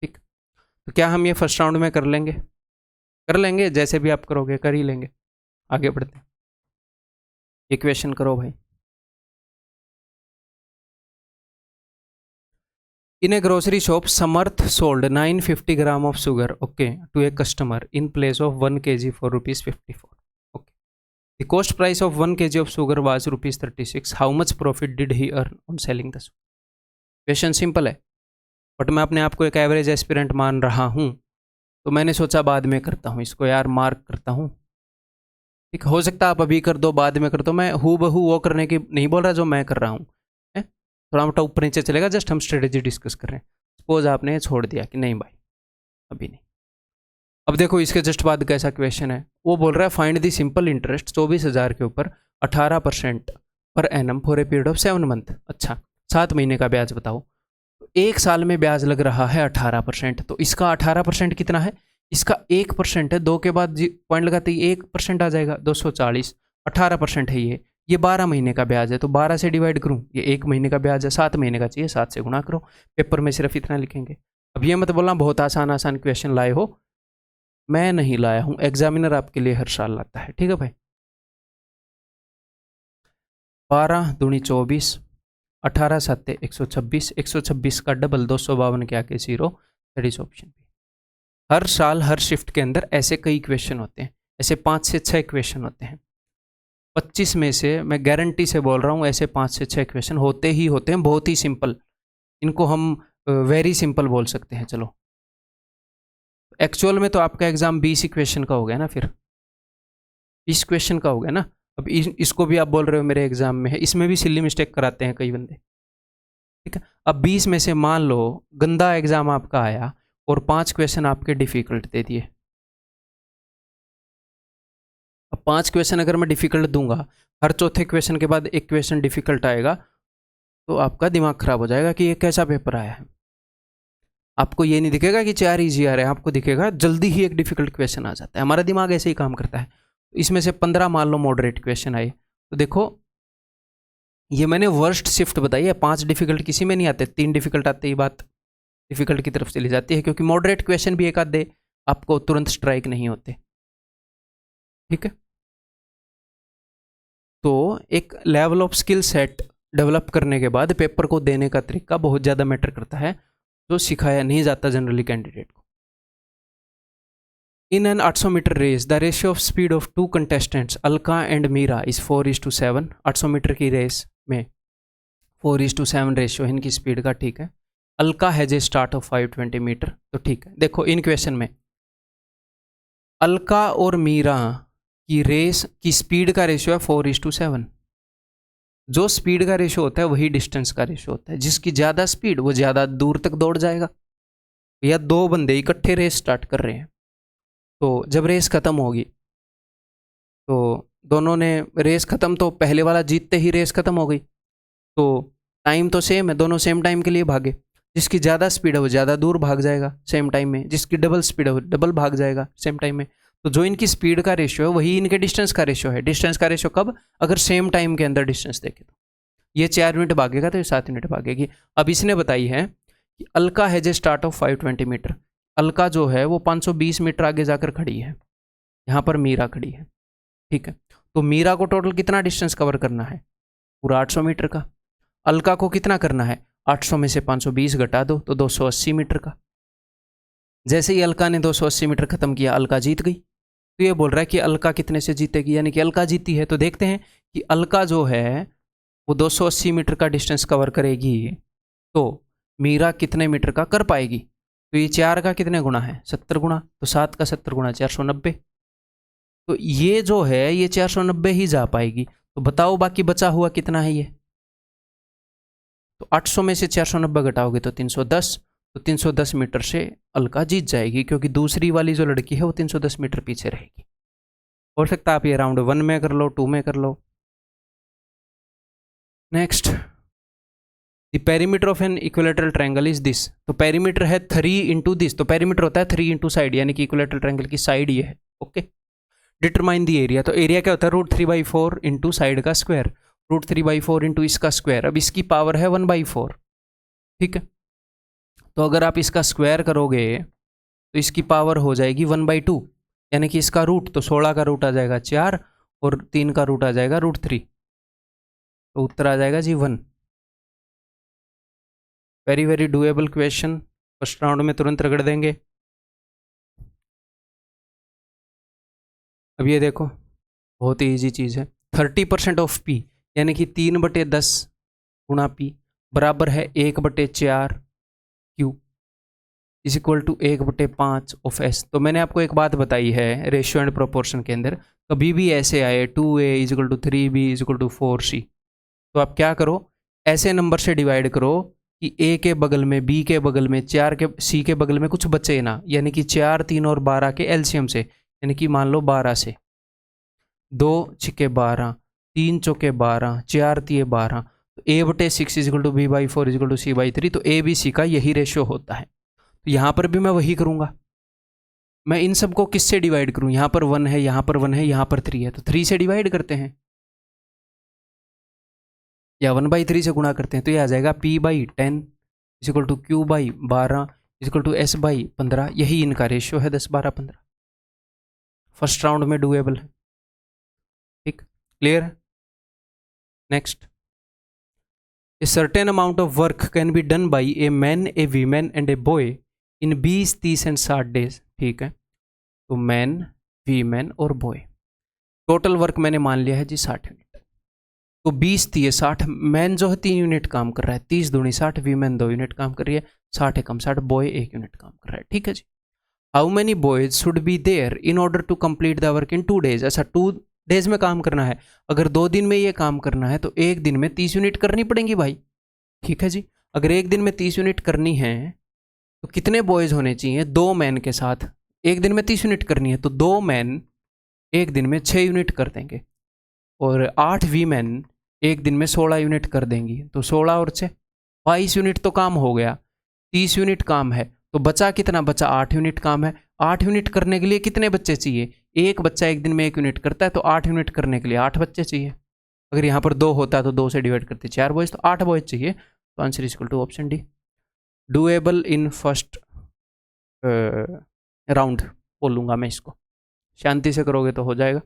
ठीक, तो क्या हम ये फर्स्ट राउंड में कर लेंगे, कर लेंगे, जैसे भी आप करोगे कर ही लेंगे। आगे बढ़ते हैं, इक्वेशन करो भाई। In a grocery shop, Samarth sold 950 gram of sugar, okay, to a customer in place of 1 kg for rupees 54. Okay. The cost price of 1 kg of sugar was rupees 36. How much profit did he earn on selling the sugar? Question simple है, but मैं अपने आप को एक average aspirant मान रहा हूँ, तो मैंने सोचा बाद में करता हूँ इसको, यार मार्क करता हूँ। ठीक, हो सकता है आप अभी कर दो, बाद में कर दो, मैं हूँ बहू वो करने की नहीं बोल रहा जो मैं कर रहा हूँ, थोड़ा मोटा ऊपर नीचे चलेगा, जस्ट हम स्ट्रेटेजी डिस्कस कर रहे हैं। सपोज आपने छोड़ दिया कि नहीं भाई अभी नहीं। अब देखो इसके जस्ट बाद कैसा क्वेश्चन है, वो बोल रहा है फाइंड द सिंपल इंटरेस्ट 24,000 के ऊपर 18% per annum for a period of 7 month. अच्छा, 7 महीने का ब्याज बताओ। तो 1 साल में ब्याज लग रहा है 18%, तो इसका 18% कितना है, इसका 1% है, 2 के बाद पॉइंट लगाते ही 1% आ जाएगा, 240। 18% है ये 12 महीने का ब्याज है, तो 12 से डिवाइड करूँ, ये 1 महीने का ब्याज है, 7 महीने का चाहिए, 7 से गुणा करो। पेपर में सिर्फ इतना लिखेंगे। अब ये मत बोलना बहुत आसान क्वेश्चन लाए हो, मैं नहीं लाया हूँ, एग्जामिनर आपके लिए हर साल लाता है। ठीक है भाई, 12 दूनी 24, 18 7 126, 126 का डबल 252 के आके 0, दैट इज ऑप्शन बी। हर साल हर शिफ्ट के अंदर ऐसे कई क्वेश्चन होते हैं, ऐसे 5 से 6 क्वेश्चन होते हैं। 25 में से मैं गारंटी से बोल रहा हूँ ऐसे 5 से 6 क्वेश्चन होते ही होते हैं, बहुत ही सिंपल। इनको हम वेरी सिंपल बोल सकते हैं। चलो, एक्चुअल में तो आपका एग्जाम 20 क्वेश्चन का हो गया ना, फिर 20 क्वेश्चन का हो गया ना। अब इसको भी आप बोल रहे हो मेरे एग्जाम में है, इसमें भी सिल्ली मिस्टेक कराते हैं कई बंदे। ठीक है, अब 20 में से मान लो गंदा एग्जाम आपका आया और 5 क्वेश्चन आपके डिफिकल्ट दे दिए। अब 5 क्वेश्चन अगर मैं डिफिकल्ट दूंगा, हर चौथे क्वेश्चन के बाद एक क्वेश्चन डिफिकल्ट आएगा, तो आपका दिमाग खराब हो जाएगा कि ये कैसा पेपर आया है। आपको ये नहीं दिखेगा कि 4 इजी आ रहे हैं, आपको दिखेगा जल्दी ही एक डिफिकल्ट क्वेश्चन आ जाता है। हमारा दिमाग ऐसे ही काम करता है। इसमें से 15 मान लो मॉडरेट क्वेश्चन आए, तो देखो ये मैंने वर्स्ट शिफ्ट बताई है, 5 डिफिकल्ट किसी में नहीं आते, 3 डिफिकल्ट आते ही बात डिफिकल्ट की तरफ चली जाती है, क्योंकि मॉडरेट क्वेश्चन भी एक आधे आपको तुरंत स्ट्राइक नहीं होते। ठीक है, तो एक level of skill set develop करने के बाद पेपर को देने का तरीका बहुत ज़्यादा मैटर करता है, जो सिखाया नहीं जाता जनरली कैंडिडेट को। In an 800 metre race the ratio of speed of 2 contestants Alka and Meera is 4:7। 800 metre की रेस में 4:7 रेशियो है इनकी स्पीड का, ठीक है। Alka has a start of 520 metre, तो ठीक है। देखो इन क्वेश्चन में अल्का और मीरा की रेस की स्पीड का रेशियो है 4:7। जो स्पीड का रेशियो होता है वही डिस्टेंस का रेशियो होता है। जिसकी ज़्यादा स्पीड वो ज़्यादा दूर तक दौड़ जाएगा। या दो बंदे इकट्ठे रेस स्टार्ट कर रहे हैं, तो जब रेस ख़त्म होगी तो दोनों ने रेस ख़त्म, तो पहले वाला जीतते ही रेस ख़त्म हो गई, तो टाइम तो सेम है, दोनों सेम टाइम के लिए भागे। जिसकी ज़्यादा स्पीड है वो ज़्यादा दूर भाग जाएगा सेम टाइम में, जिसकी डबल स्पीड है वो डबल भाग जाएगा सेम टाइम में। तो जो इनकी स्पीड का रेशियो है वही इनके डिस्टेंस का रेशियो है। डिस्टेंस का रेशियो कब? अगर सेम टाइम के अंदर डिस्टेंस देखे तो। ये 4 मिनट भागेगा तो ये 7 मिनट भागेगी। अब इसने बताई है कि Alka has a start of 520 metre. Alka जो है वो 520 मीटर आगे जाकर खड़ी है, यहाँ पर मीरा खड़ी है, ठीक है। तो मीरा को टोटल कितना डिस्टेंस कवर करना है? पूरा 800 मीटर का। अल्का को कितना करना है? 800 में से 520 घटा दो तो 280 मीटर का। जैसे ही अल्का ने 280 मीटर खत्म किया, अल्का जीत गई। तो ये बोल रहा है कि अल्का कितने से जीतेगी, यानी कि अल्का जीती है। तो देखते हैं कि अल्का जो है वो 280 मीटर का डिस्टेंस कवर करेगी, तो मीरा कितने मीटर का कर पाएगी? तो ये 4 का कितने गुना है? 70 गुना। तो 7 का 70 गुना 490। तो ये जो है ये 490 ही जा पाएगी। तो बताओ बाकी बचा हुआ कितना है ये? तो 800 में से 490 घटाओगे तो 310। तो 310 मीटर से अल्का जीत जाएगी, क्योंकि दूसरी वाली जो लड़की है वो 310 मीटर पीछे रहेगी। हो सकता है आप ये राउंड 1 में कर लो, 2 में कर लो। Next, the perimeter of an equilateral triangle is this. तो पेरीमीटर है 3 इंटू दिस। तो पेरीमीटर होता है 3 इंटू साइड, यानी कि इक्विलेटरल ट्रायंगल की साइड ये है, ओके। Determine the area. तो एरिया क्या होता है? √3/4 इंटू साइड का स्क्वायर, √3/4 इंटू इसका स्क्वायर। अब इसकी पावर है 1/4, ठीक है। तो अगर आप इसका स्क्वायर करोगे तो इसकी पावर हो जाएगी 1/2, यानी कि इसका रूट, तो 16 का रूट आ जाएगा 4 और 3 का रूट आ जाएगा √3। तो उत्तर आ जाएगा जी 1। Very very doable question, first round में तुरंत रगड़ देंगे। अब ये देखो बहुत ही ईजी चीज़ है। 30% ऑफ पी, यानी कि 3/10 गुणा पी बराबर है 1/4 Q is equal to 1/5 of S. तो मैंने आपको एक बात बताई है, रेशियो एंड प्रोपोर्शन के अंदर कभी भी ऐसे आए 2a is equal to 3b is equal to 4c, तो आप क्या करो, ऐसे नंबर से डिवाइड करो कि a के बगल में, b के बगल में, 4 के, c के बगल में कुछ बचे ना, यानी कि 4, 3 और 12 के एलसीएम से, यानी कि मान लो 12 से, 2 छिके 12, 3 चौके 12, 4 तिये 12, तो a/6 is equal to b/4 is equal to c/3। तो a b c का यही रेशियो होता है। तो यहाँ पर भी मैं वही करूँगा। मैं इन सबको किससे डिवाइड करूँ? यहाँ पर 1 है, यहाँ पर 1 है, यहाँ पर 3 है, तो 3 से डिवाइड करते हैं या 1/3 से गुणा करते हैं। तो ये आ जाएगा p/10 is equal to q/12 is equal to s/15। यही इनका रेशियो है 10, 12, 15। फर्स्ट राउंड में डूएबल है, ठीक, क्लियर है। Next, a certain amount of work can be done by a man, A women and a boy in 20, 30 and 60 days, ठीक है। तो मैन, वीमेन और बॉय, टोटल वर्क मैंने मान लिया है जी 60 यूनिट। तो 20 दिए 60, मैन जो है 3 यूनिट काम कर रहा है, 30 दूनी 60, वीमेन 2 यूनिट काम कर रही है, 60 एकम 60, बॉय 1 यूनिट काम कर रहा है, ठीक है जी। How many boys should be there in order to complete the work in 2 days. अच्छा 2 डेज में काम करना है, अगर 2 दिन में ये काम करना है तो 1 दिन में 30 यूनिट करनी पड़ेंगी भाई, ठीक है जी। अगर 1 दिन में 30 यूनिट करनी है तो कितने बॉयज होने चाहिए? 2 मैन के साथ 1 दिन में 30 यूनिट करनी है, तो 2 मैन 1 दिन में 6 यूनिट कर देंगे और 8 वीमेन 1 दिन में 16 यूनिट कर देंगी। तो 16 और 6 22 यूनिट तो काम हो गया। 30 यूनिट काम है तो बचा कितना? बचा 8 यूनिट काम है। 8 यूनिट करने के लिए कितने बच्चे चाहिए? एक बच्चा 1 दिन में 1 यूनिट करता है, तो 8 यूनिट करने के लिए 8 बच्चे चाहिए। अगर यहाँ पर 2 होता है तो 2 से डिवाइड करते 4 बॉयज, तो 8 बॉयज चाहिए। तो answer is equal to option D, doable in first round बोलूँगा मैं इसको, शांति से करोगे तो हो जाएगा।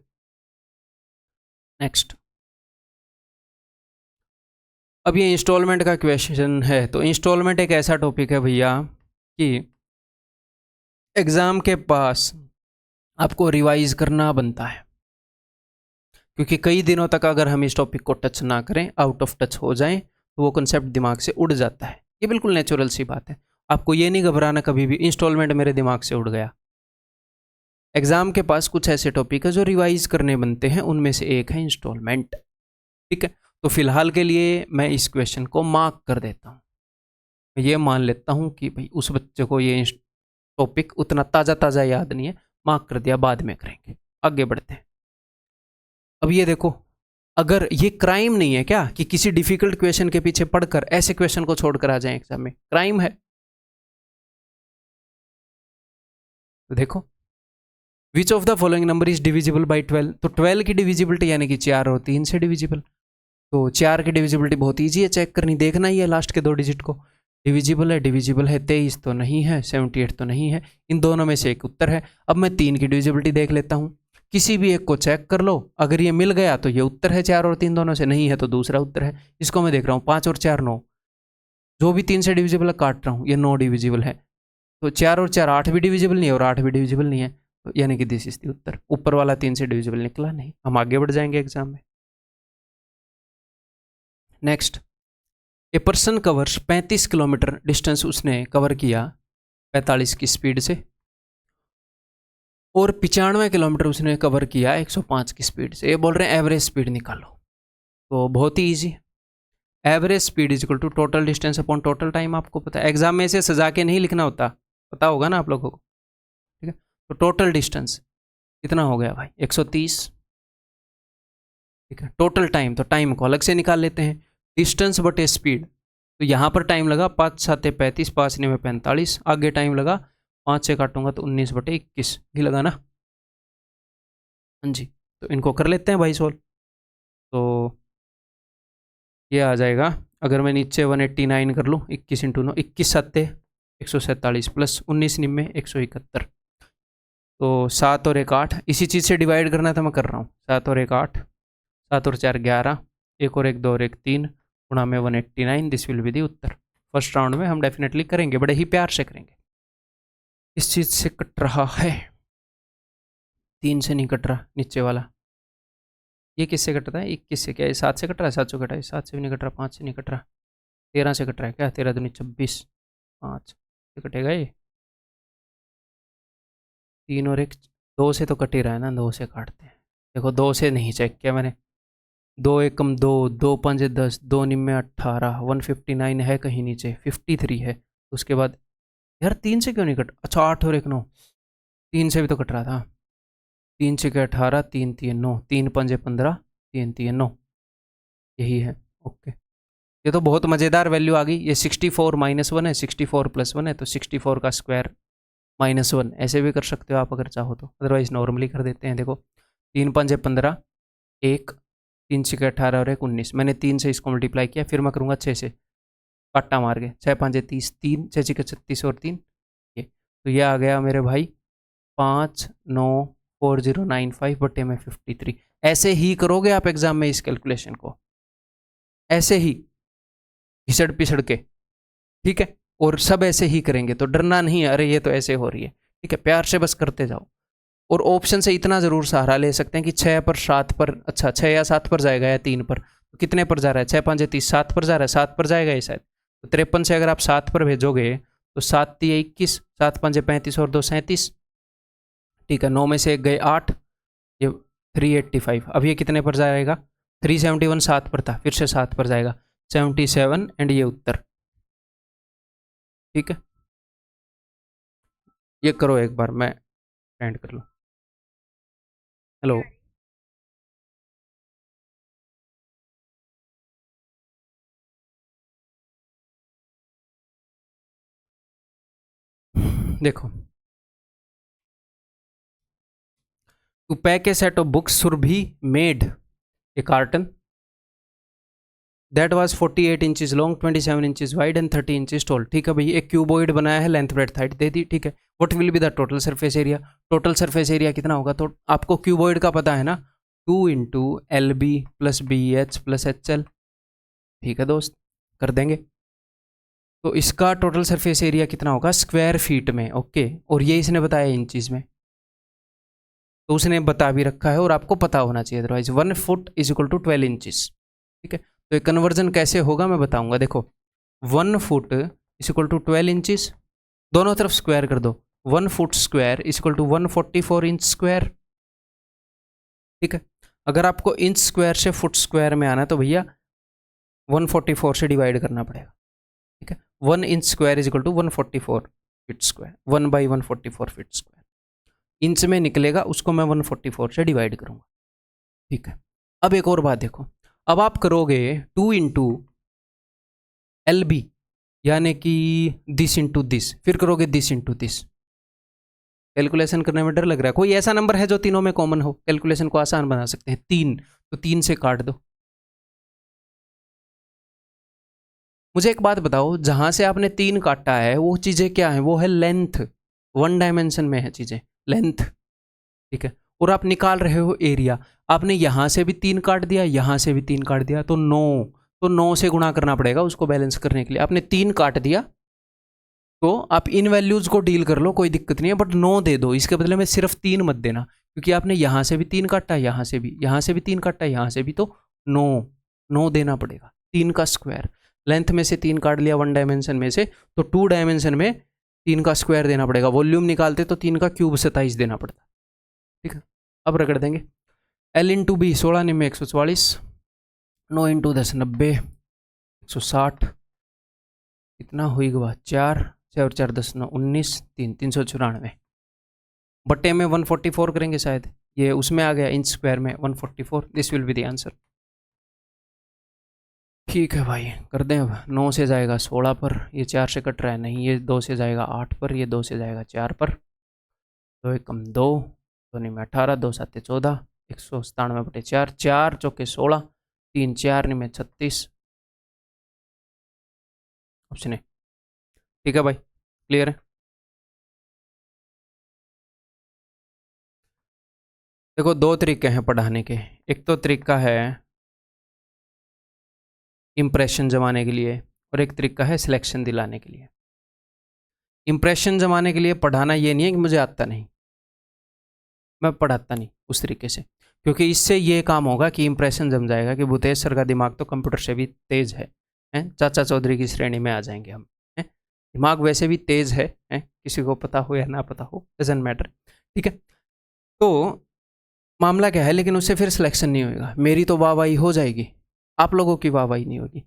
नेक्स्ट, अब ये इंस्टॉलमेंट का क्वेश्चन है। तो इंस्टॉलमेंट एक ऐसा टॉपिक है भैया कि एग्ज़ाम के पास आपको रिवाइज करना बनता है, क्योंकि कई दिनों तक अगर हम इस टॉपिक को टच ना करें, आउट ऑफ टच हो जाएं, तो वो कंसेप्ट दिमाग से उड़ जाता है। ये बिल्कुल नेचुरल सी बात है, आपको ये नहीं घबराना कभी भी इंस्टॉलमेंट मेरे दिमाग से उड़ गया। एग्जाम के पास कुछ ऐसे टॉपिक है जो रिवाइज करने बनते हैं, उनमें से एक है इंस्टॉलमेंट। ठीक है, तो फिलहाल के लिए मैं इस क्वेश्चन को मार्क कर देता हूँ। ये मान लेता हूँ कि भाई उस बच्चे को ये टॉपिक उतना ताज़ा ताज़ा याद नहीं है, मार्क कर दिया, बाद में करेंगे। आगे बढ़ते हैं। अब ये देखो, अगर ये क्राइम नहीं है क्या कि किसी डिफिकल्ट क्वेश्चन के पीछे पढ़कर ऐसे क्वेश्चन को छोड़कर आ जाए एग्जाम में? क्राइम है। तो देखो, विच of the following number is divisible by 12? तो 12 की डिविजिबिलिटी यानी कि 4 और 3 से डिविजिबल। तो 4 की डिविजिबिलिटी बहुत ईजी है चेक करनी, देखना ही है लास्ट के 2 डिजिट को। डिविजिबल है 23 तो नहीं है, 78 तो नहीं है, इन दोनों में से एक उत्तर है। अब मैं 3 की डिविजिबिलिटी देख लेता हूँ, किसी भी एक को चेक कर लो, अगर ये मिल गया तो ये उत्तर है 4 और 3 दोनों से, नहीं है तो दूसरा उत्तर है। इसको मैं देख रहा हूँ 5 और 4 9, जो भी 3 से डिविजिबल है काट रहा हूँ, ये 9 डिविजिबल है। तो 4 और 4 8 भी डिविजिबल नहीं है और 8 भी डिविजिबल नहीं है, तो यानी कि दिस इज द उत्तर। ऊपर वाला 3 से डिविजिबल निकला नहीं। हम आगे बढ़ जाएंगे एग्जाम में। Next, a person covers 35 kilometre distance उसने कवर किया 45 की स्पीड से, और 95 किलोमीटर उसने कवर किया 105 की स्पीड से। ये बोल रहे हैं एवरेज स्पीड निकालो। तो बहुत ही easy, average speed is equal to total distance upon total time. आपको पता है, एग्जाम में इसे सजा के नहीं लिखना होता, पता होगा ना आप लोगों को। ठीक है, तो टोटल डिस्टेंस कितना हो गया भाई? 130। ठीक है, टोटल टाइम, तो टाइम को अलग से निकाल लेते हैं, डिस्टेंस बटे स्पीड। तो यहाँ पर टाइम लगा 5 7 35, 5 9 45, आगे टाइम लगा 5 से काटूंगा तो 19 बटे 21 ही लगा ना। हाँ जी, तो इनको कर लेते हैं भाई सोल्व। तो ये आ जाएगा, अगर मैं नीचे 189 कर लूँ, 21 इंटू 9, 21 7 147 प्लस 19 निम्मे 171। तो 7 और 1 8, इसी चीज़ से डिवाइड करना था, मैं कर रहा हूँ। 7 और 1 8, 7 और 4 11, 1 और 1 2 और 1 3, गुणा में 189, this will be the Uttar. First round में हम डेफिनेटली करेंगे, बड़े ही प्यार से करेंगे। इस चीज़ से कट रहा है, 3 से नहीं कट रहा नीचे वाला। ये किससे कटता है? 21 से। क्या ये 7 से कट रहा है? 7 से कटा है, 7 से भी नहीं कट रहा, 5 से नहीं कट रहा, 13 से कट रहा है। क्या 13 दूनी 26, 5 से कटेगा ये। 3 और 1 2 से तो कट ही रहा है ना, 2 से काटते हैं। देखो 2 से नहीं चेक किया मैंने, 2 एकम 2, 2 5 10, 2 निम्मे 18, 159 है कहीं नीचे, 53 है। उसके बाद यार 3 से क्यों नहीं कट? अच्छा 8 और 1 9, 3 से भी तो कट रहा था। 3 से क्या 18, 3 3 9, 3 5 15, 3 3 9, यही है। ओके, ये तो बहुत मज़ेदार वैल्यू आ गई। ये 64 माइनस 1 है, 64 प्लस 1 है, तो 64 का स्क्वायर माइनस 1, ऐसे भी कर सकते हो आप अगर चाहो तो, अदरवाइज नॉर्मली कर देते हैं। देखो 3 5 15, 1, 3 6 18 और 1 19, मैंने 3 से इसको मल्टीप्लाई किया, फिर मैं करूँगा 6 से, काटा मार के, 6 5 30, 3 6 6 36 और 3 ये। तो ये आ गया मेरे भाई 594095 बटे में 53। ऐसे ही करोगे आप एग्जाम में इस कैलकुलेशन को, ऐसे ही घिसड़ पिसड़ के। ठीक है, और सब ऐसे ही करेंगे, तो डरना नहीं है, अरे ये तो ऐसे हो रही है। ठीक है, प्यार से बस करते जाओ। और ऑप्शन से इतना ज़रूर सहारा ले सकते हैं कि 6 पर 7 पर, अच्छा 6 या 7 पर जाएगा या 3 पर, तो कितने पर जा रहा है? 6 5 30, 7 पर जा रहा है, 7 पर जाएगा ये शायद। तो 53 से अगर आप 7 पर भेजोगे तो 7 3 21, 7 5 35 और 2 37। ठीक है, 9 में से 1 गए 8, ये 385। अब ये कितने पर जाएगा? 371 7 पर था, फिर से 7 पर जाएगा, 77, एंड ये उत्तर। ठीक है, ये करो एक बार, मैं एंड कर लूँ। हेलो, देखो, to pack a set of books Surbhi made a carton that was 48 inches long, 27 inches wide and 30 inches tall. ठीक है भाई, एक क्यूबॉइड बनाया है, लेंथ ब्रेड्थ हाइट दे दी। ठीक है, what will be the total surface area? Total surface area कितना होगा? तो आपको क्यूबॉइड का पता है ना, 2 into L B plus B H plus H L. ठीक है दोस्त, कर देंगे। तो इसका टोटल सरफेस एरिया कितना होगा स्क्वायर फीट में? ओके, और ये इसने बताया इंचेस में, तो उसने बता भी रखा है और आपको पता होना चाहिए, otherwise 1 foot is equal to 12 inches. ठीक है, तो ये कन्वर्जन कैसे होगा मैं बताऊंगा। देखो 1 foot is equal to 12 inches, दोनों तरफ स्क्वायर कर दो। 1 foot square is equal to 144 inch square. ठीक है, अगर आपको इंच स्क्वायर से फुट स्क्वायर में आना है तो भैया 144 से डिवाइड करना पड़ेगा। ठीक है, 1 inch square is equal to 144 feet square, 1/144 feet square. Inch में निकलेगा, उसको मैं 144 से डिवाइड करूंगा। ठीक है, अब एक और बात देखो, अब आप करोगे 2 इंटू LB यानी कि दिस इंटू दिस, फिर करोगे दिस इंटू दिस। कैलकुलेशन करने में डर लग रहा है? कोई ऐसा नंबर है जो तीनों में कॉमन हो, कैलकुलेशन को आसान बना सकते हैं? 3, तो 3 से काट दो। मुझे एक बात बताओ, जहां से आपने 3 काटा है वो चीजें क्या है? वो है लेंथ, 1 डायमेंशन में है चीजें, लेंथ। ठीक है, और आप निकाल रहे हो एरिया। आपने यहां से भी 3 काट दिया, यहां से भी 3 काट दिया, तो 9, तो 9 से गुणा करना पड़ेगा उसको बैलेंस करने के लिए। आपने 3 काट दिया तो आप इन वैल्यूज को डील कर लो, कोई दिक्कत नहीं है, बट 9 दे दो। इसके बदले में सिर्फ 3 मत देना, क्योंकि आपने यहां से भी 3 काटा, यहां से भी 3 काटा, यहां से भी, तो 9 देना पड़ेगा। 3 का स्क्वायर, लेंथ में से 3 काट लिया 1 डायमेंशन में से, तो 2 डायमेंशन में 3 का स्क्वायर देना पड़ेगा। वॉल्यूम निकालते तो 3 का क्यूब 27 देना पड़ता। ठीक है, अब रगड़ देंगे। L इंटू बी 16 निम्न 144, 9 इंटू 10 90, 160, कितना हुई गवा 4, 6 और 4 10 9 19, 3 394 बट्टे में 144 करेंगे शायद, ये उसमें आ गया इंच स्क्वायर में 144। This will be the answer. ठीक है भाई, कर दें अब। 9 से जाएगा 16 पर, ये 4 से कट रहा है, नहीं ये 2 से जाएगा 8 पर, ये 2 से जाएगा 4 पर, 2 एकम 2, 2 में 18, 2 7 14, 197/4, 4 चौके 16, 3 4 में 36, ऑप्शन है। ठीक है भाई, क्लियर है? देखो 2 तरीके हैं पढ़ाने के। एक तो तरीका है इम्प्रेशन जमाने के लिए, और एक तरीका है सिलेक्शन दिलाने के लिए। इम्प्रेशन जमाने के लिए पढ़ाना ये नहीं है कि मुझे आता नहीं, मैं पढ़ाता नहीं उस तरीके से, क्योंकि इससे ये काम होगा कि इम्प्रेशन जम जाएगा कि भूतेश सर का दिमाग तो कंप्यूटर से भी तेज है, चाचा चौधरी की श्रेणी में आ जाएंगे हम। दिमाग वैसे भी तेज है, किसी को पता हो या ना पता हो, डजंट मैटर। ठीक है, तो मामला क्या है, लेकिन उससे फिर सिलेक्शन नहीं होगा। मेरी तो वाहवाही हो जाएगी, आप लोगों की वाहवाही नहीं होगी।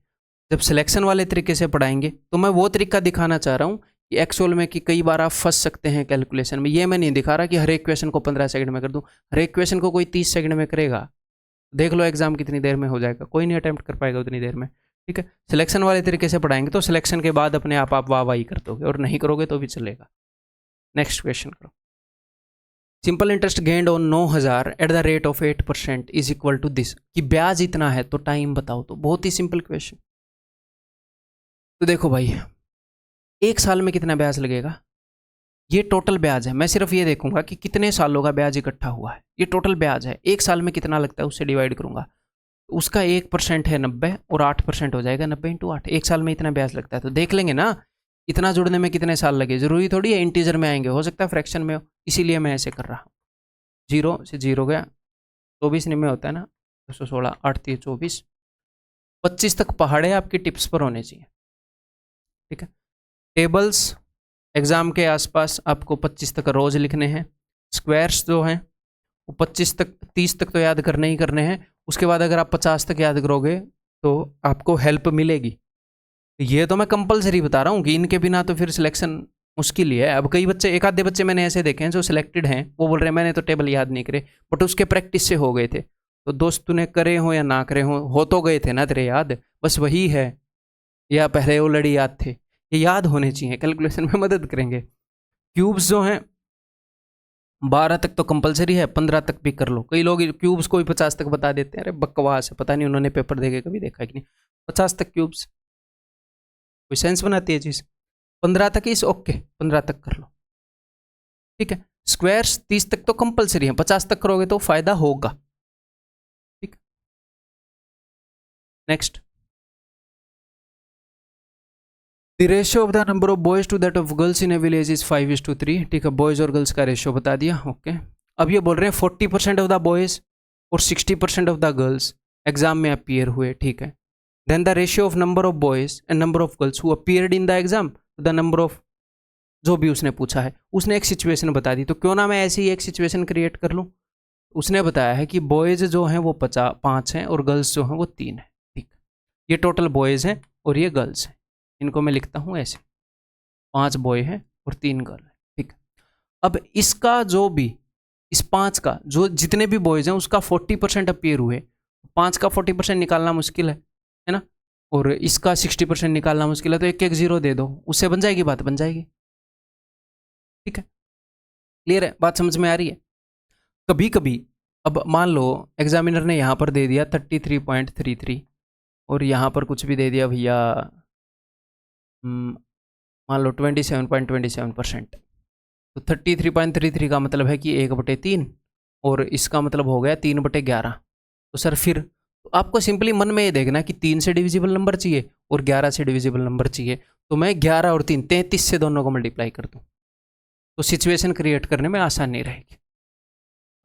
जब सिलेक्शन वाले तरीके से पढ़ाएंगे तो मैं वो तरीका दिखाना चाह रहा हूँ कि एक्चुअल में कि कई बार आप फंस सकते हैं कैलकुलेशन में। ये मैं नहीं दिखा रहा कि हर एक क्वेश्चन को 15 सेकंड में कर दूं। हर एक क्वेश्चन को कोई 30 सेकंड में करेगा, देख लो एग्जाम कितनी देर में हो जाएगा, कोई नहीं अटेम्प्ट कर पाएगा उतनी देर में। ठीक है, सिलेक्शन वाले तरीके से पढ़ाएंगे तो सिलेक्शन के बाद अपने आप वाहवाही कर दोगे, और नहीं करोगे तो भी चलेगा। नेक्स्ट क्वेश्चन करो। Simple interest gained on 9000 at the rate of 8% is equal to this, कि ब्याज इतना है तो टाइम बताओ। तो बहुत ही सिंपल क्वेश्चन। तो देखो भाई, 1 साल में कितना ब्याज लगेगा, ये टोटल ब्याज है। मैं सिर्फ ये देखूंगा कि कितने सालों का ब्याज इकट्ठा हुआ है, ये टोटल ब्याज है। 1 साल में कितना लगता है उससे डिवाइड करूंगा, उसका 1% है 90, और 8% हो जाएगा 90 × 8। 1 साल में इतना ब्याज लगता है, तो देख लेंगे ना इतना जुड़ने में कितने साल लगे। जरूरी थोड़ी है इंटीजर में आएंगे, हो सकता है फ्रैक्शन में हो, इसीलिए मैं ऐसे कर रहा हूँ। 0 से 0 गया, 24 में होता है ना, 216, 8 3 24, 25 तक पहाड़े आपकी टिप्स पर होने चाहिए। ठीक है, टेबल्स एग्जाम के आसपास आपको 25 तक रोज लिखने हैं। स्क्वायर्स जो हैं वो 25 तक 30 तक तो याद करने ही करने हैं। उसके बाद अगर आप 50 तक याद करोगे तो आपको हेल्प मिलेगी। ये तो मैं कंपलसरी बता रहा हूँ कि इनके बिना तो फिर सिलेक्शन मुश्किल ही है। अब कई बच्चे, एक आधे बच्चे मैंने ऐसे देखे हैं जो सिलेक्टेड हैं, वो बोल रहे हैं मैंने तो टेबल याद नहीं करे, बट उसके प्रैक्टिस से हो गए थे। तो दोस्त तूने करे हो या ना करे हो तो गए थे ना तेरे याद, बस वही है। या पहले वो लड़ी याद थे, ये याद होने चाहिए, कैलकुलेशन में मदद करेंगे। क्यूब्स जो हैं 12 तक तो कंपलसरी है, 15 तक भी कर लो। कई लोग क्यूब्स को भी 50 तक बता देते हैं, अरे बकवास है, पता नहीं उन्होंने पेपर देके कभी देखा कि नहीं। 50 तक क्यूब्स कोई सेंस बनाती है चीज़। 15 तक इस ओके, 15 तक कर लो। ठीक है, स्क्वायर्स 30 तक तो कंपलसरी है, 50 तक करोगे तो फायदा होगा। ठीक, next. The ratio of the number of boys to that of girls in a village is 5:3। ठीक है, बॉयज और गर्ल्स का रेशियो बता दिया। ओके, अब ये बोल रहे हैं 40% ऑफ द बॉयज और 60% ऑफ द गर्ल्स एग्जाम में अपीयर हुए। ठीक है, then the ratio of number of boys and number of girls who appeared in the exam, the number of, जो भी उसने पूछा है, उसने एक सिचुएशन बता दी, तो क्यों ना मैं ऐसी एक सिचुएशन क्रिएट कर लूँ। उसने बताया है कि बॉयज़ जो हैं वो 5 हैं और गर्ल्स जो हैं वो 3 हैं। ठीक, ये टोटल बॉयज़ हैं और ये गर्ल्स हैं। इनको मैं लिखता हूँ ऐसे, 5 बॉय हैं और 3 गर्ल हैं। ठीक, अब इसका जो भी, इस 5 का जो जितने भी बॉयज़ हैं उसका 40% अपीयर हुए, 5 का 40% निकालना मुश्किल है ना, और इसका 60% निकालना मुश्किल है, तो एक एक जीरो दे दो, उससे बन जाएगी बात, बन जाएगी। ठीक है, क्लियर है, बात समझ में आ रही है। कभी कभी अब मान लो एग्जामिनर ने यहाँ पर दे दिया 33.33 और यहाँ पर कुछ भी दे दिया भैया, मान लो 27.27%, तो 33.33 का मतलब है कि 1/3 और इसका मतलब हो गया 3/11। तो सर फिर तो आपको सिंपली मन में ये देखना कि 3 से डिविजिबल नंबर चाहिए और 11 से डिविजिबल नंबर चाहिए, तो मैं 11 और 3 33 से दोनों को मल्टीप्लाई कर दूँ तो सिचुएशन क्रिएट करने में आसानी रहेगी।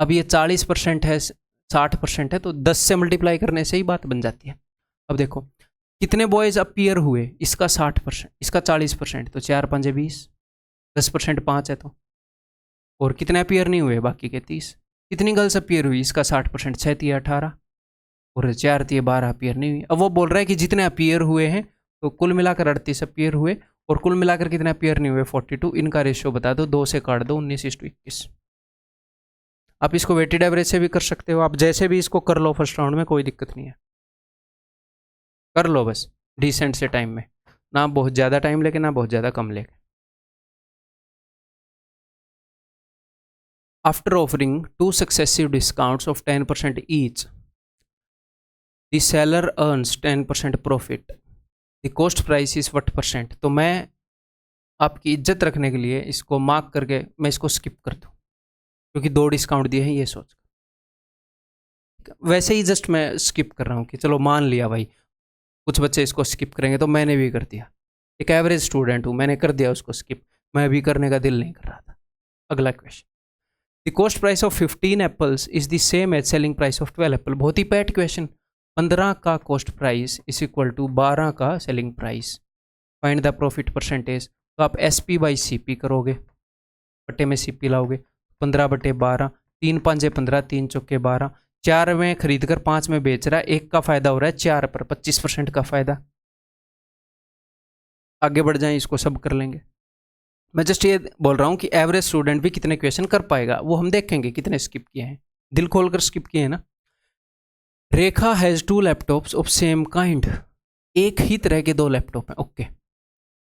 अब ये 40% है, 60% है, तो 10 से मल्टीप्लाई करने से ही बात बन जाती है। अब देखो कितने बॉयज़ अपीयर हुए, इसका 60%, इसका 40%, तो 4 5 20, 10% 5 है तो, और कितने अपीयर नहीं हुए, बाकी के 30। कितनी गर्ल्स अपीयर हुई, इसका 60%, 6 3 18 और 4 3 12 अपीयर नहीं हुई। अब वो बोल रहा है कि जितने अपीयर हुए हैं तो कुल मिलाकर 38 अपीयर हुए और कुल मिलाकर कितने अपीयर नहीं हुए 42। इनका रेशियो बता दो, 2 से काट दो, 19:21। आप इसको वेटेड एवरेज से भी कर सकते हो, आप जैसे भी इसको कर लो फर्स्ट राउंड में, कोई दिक्कत नहीं है, कर लो बस डिसेंट से टाइम में, ना बहुत ज़्यादा टाइम लेके ना बहुत ज़्यादा कम लेके। After offering 2 successive discounts of 10% each, the seller earns 10% profit, the cost price is what %। तो मैं आपकी इज्जत रखने के लिए इसको मार्क करके मैं इसको स्किप कर दूँ, क्योंकि 2 डिस्काउंट दिए हैं ये सोच, वैसे ही जस्ट मैं स्किप कर रहा हूँ कि चलो मान लिया भाई कुछ बच्चे इसको स्किप करेंगे, तो मैंने भी कर दिया, एक एवरेज स्टूडेंट हूँ, मैंने कर दिया उसको स्किप, मैं भी करने का दिल नहीं कर रहा था। अगला question, the cost price of 15 apples is the same as selling price of 12 apple. बहुत ही पैट क्वेश्चन, 15 का cost price is equal to 12 का selling price, find the profit percentage. तो आप SP/CP करोगे, बटे में CP लाओगे, 15/12, 3 5 15, 3 चौके 12, 4 में खरीद कर 5 में बेच रहा है, 1 का फायदा हो रहा है 4 पर, 25% का फायदा। आगे बढ़ जाएं, इसको सब कर लेंगे। मैं जस्ट ये बोल रहा हूँ कि एवरेज स्टूडेंट भी कितने क्वेश्चन कर पाएगा, वो हम देखेंगे कितने स्किप किए हैं, दिल खोलकर स्किप किए हैं ना। Rekha has 2 laptops of same kind, एक ही तरह के 2 लैपटॉप हैं, okay.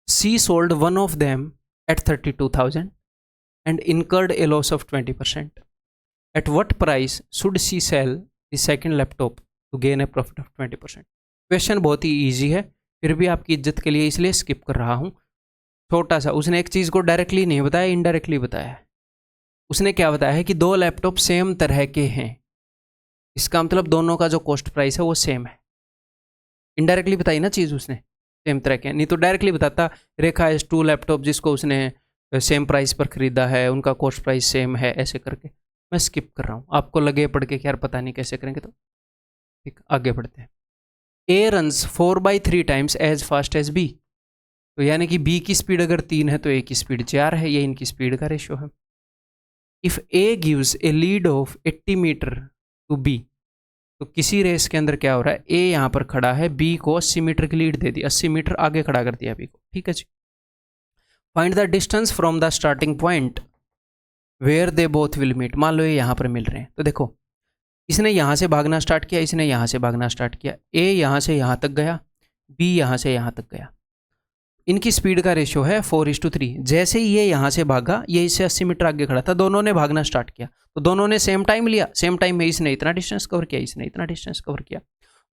She sold one of them at 32,000 and incurred a loss of 20%. At what price should she sell the second laptop to gain a profit of 20%? Question बहुत ही easy है, फिर भी आपकी इज्जत के लिए इसलिए स्किप कर रहा हूँ। छोटा सा, उसने एक चीज़ को डायरेक्टली नहीं बताया, इनडायरेक्टली बताया है। उसने क्या बताया है कि 2 लैपटॉप सेम तरह के हैं, इसका मतलब दोनों का जो कॉस्ट प्राइस है वो सेम है। इनडायरेक्टली बताई ना चीज़ उसने, सेम तरह के, नहीं तो डायरेक्टली बताता रेखा इज 2 लैपटॉप जिसको उसने सेम प्राइस पर खरीदा है, उनका कॉस्ट प्राइस सेम है, ऐसे करके। मैं स्किप कर रहा हूँ, आपको लगे पढ़ के कि यार पता नहीं कैसे करेंगे, तो ठीक, आगे बढ़ते हैं। A runs 4/3 times as fast as B, तो यानी कि B की स्पीड अगर 3 है तो A की स्पीड 4 है, ये इनकी स्पीड का रेशियो है। If A gives a lead of 80 metre to B, तो किसी रेस के अंदर क्या हो रहा है, A यहाँ पर खड़ा है, B को 80 मीटर की लीड दे दी, 80 मीटर आगे खड़ा कर दिया B को, ठीक है जी। Find the distance from the starting point where they both will meet. मान लो ये यहाँ पर मिल रहे हैं, तो देखो इसने यहाँ से भागना स्टार्ट किया, इसने यहाँ से भागना स्टार्ट किया, A यहाँ से यहाँ तक गया, B यहाँ से यहाँ तक गया, इनकी स्पीड का रेशियो है 4:3। जैसे ही ये यहाँ से भागा, ये इससे 80 मीटर आगे खड़ा था, दोनों ने भागना स्टार्ट किया, तो दोनों ने सेम टाइम लिया, सेम टाइम में इसने इतना डिस्टेंस कवर किया, इसने इतना डिस्टेंस कवर किया।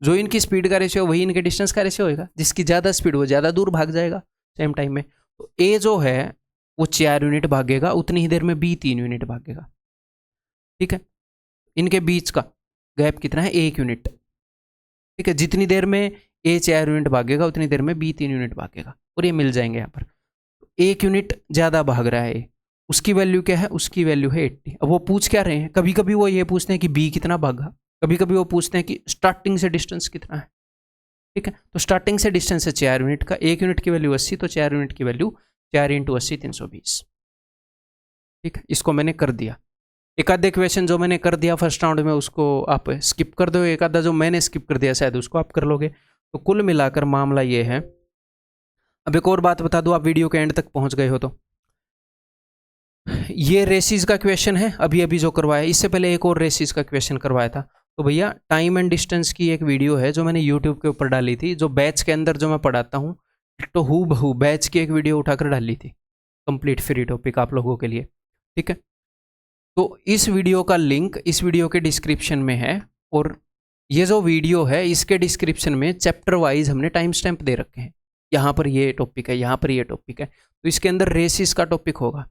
जो इनकी स्पीड का रेशियो वही इनके डिस्टेंस का रेशियो होगा, जिसकी ज़्यादा स्पीड वो ज़्यादा दूर भाग जाएगा सेम टाइम में। तो A जो है वो 4 यूनिट भागेगा, उतनी ही देर में B 3 यूनिट भागेगा, ठीक है। इनके बीच का गैप कितना है, 1 यूनिट, ठीक है। जितनी देर में A 4 यूनिट भागेगा उतनी देर में B 3 यूनिट भागेगा, और ये मिल जाएंगे यहाँ पर। 1 यूनिट ज़्यादा भाग रहा है, उसकी वैल्यू क्या है, उसकी वैल्यू है 80। अब वो पूछ क्या रहे हैं, कभी कभी वो ये पूछते हैं कि B कितना भागा, कभी कभी वो पूछते हैं कि स्टार्टिंग से डिस्टेंस कितना है, ठीक है। तो स्टार्टिंग से डिस्टेंस है 4 यूनिट का, 1 यूनिट की वैल्यू 80, तो 4 यूनिट की वैल्यू 4 × 80 320। ठीक है, इसको मैंने कर दिया। एक आधे क्वेश्चन जो मैंने कर दिया फर्स्ट राउंड में उसको आप स्किप कर दो, एक आधा जो मैंने स्किप कर दिया शायद उसको आप कर लोगे। तो कुल मिलाकर मामला ये है। अब एक और बात बता दूं, आप वीडियो के एंड तक पहुंच गए हो तो ये रेसिस का क्वेश्चन है अभी अभी जो करवाया, इससे पहले एक और रेसिस का क्वेश्चन करवाया था। तो भैया टाइम एंड डिस्टेंस की एक वीडियो है जो मैंने यूट्यूब के ऊपर डाली थी, जो बैच के अंदर जो मैं पढ़ाता हूँ, तो हूबहू बैच की एक वीडियो उठाकर डाली थी, कंप्लीट फ्री टॉपिक आप लोगों के लिए। ठीक है, तो इस वीडियो का लिंक इस वीडियो के डिस्क्रिप्शन में है, और ये जो वीडियो है इसके डिस्क्रिप्शन में चैप्टर वाइज हमने टाइम स्टैम्प दे रखे हैं। यहाँ पर ये टॉपिक है, यहाँ पर ये टॉपिक है, तो इसके अंदर रेसिस का टॉपिक होगा,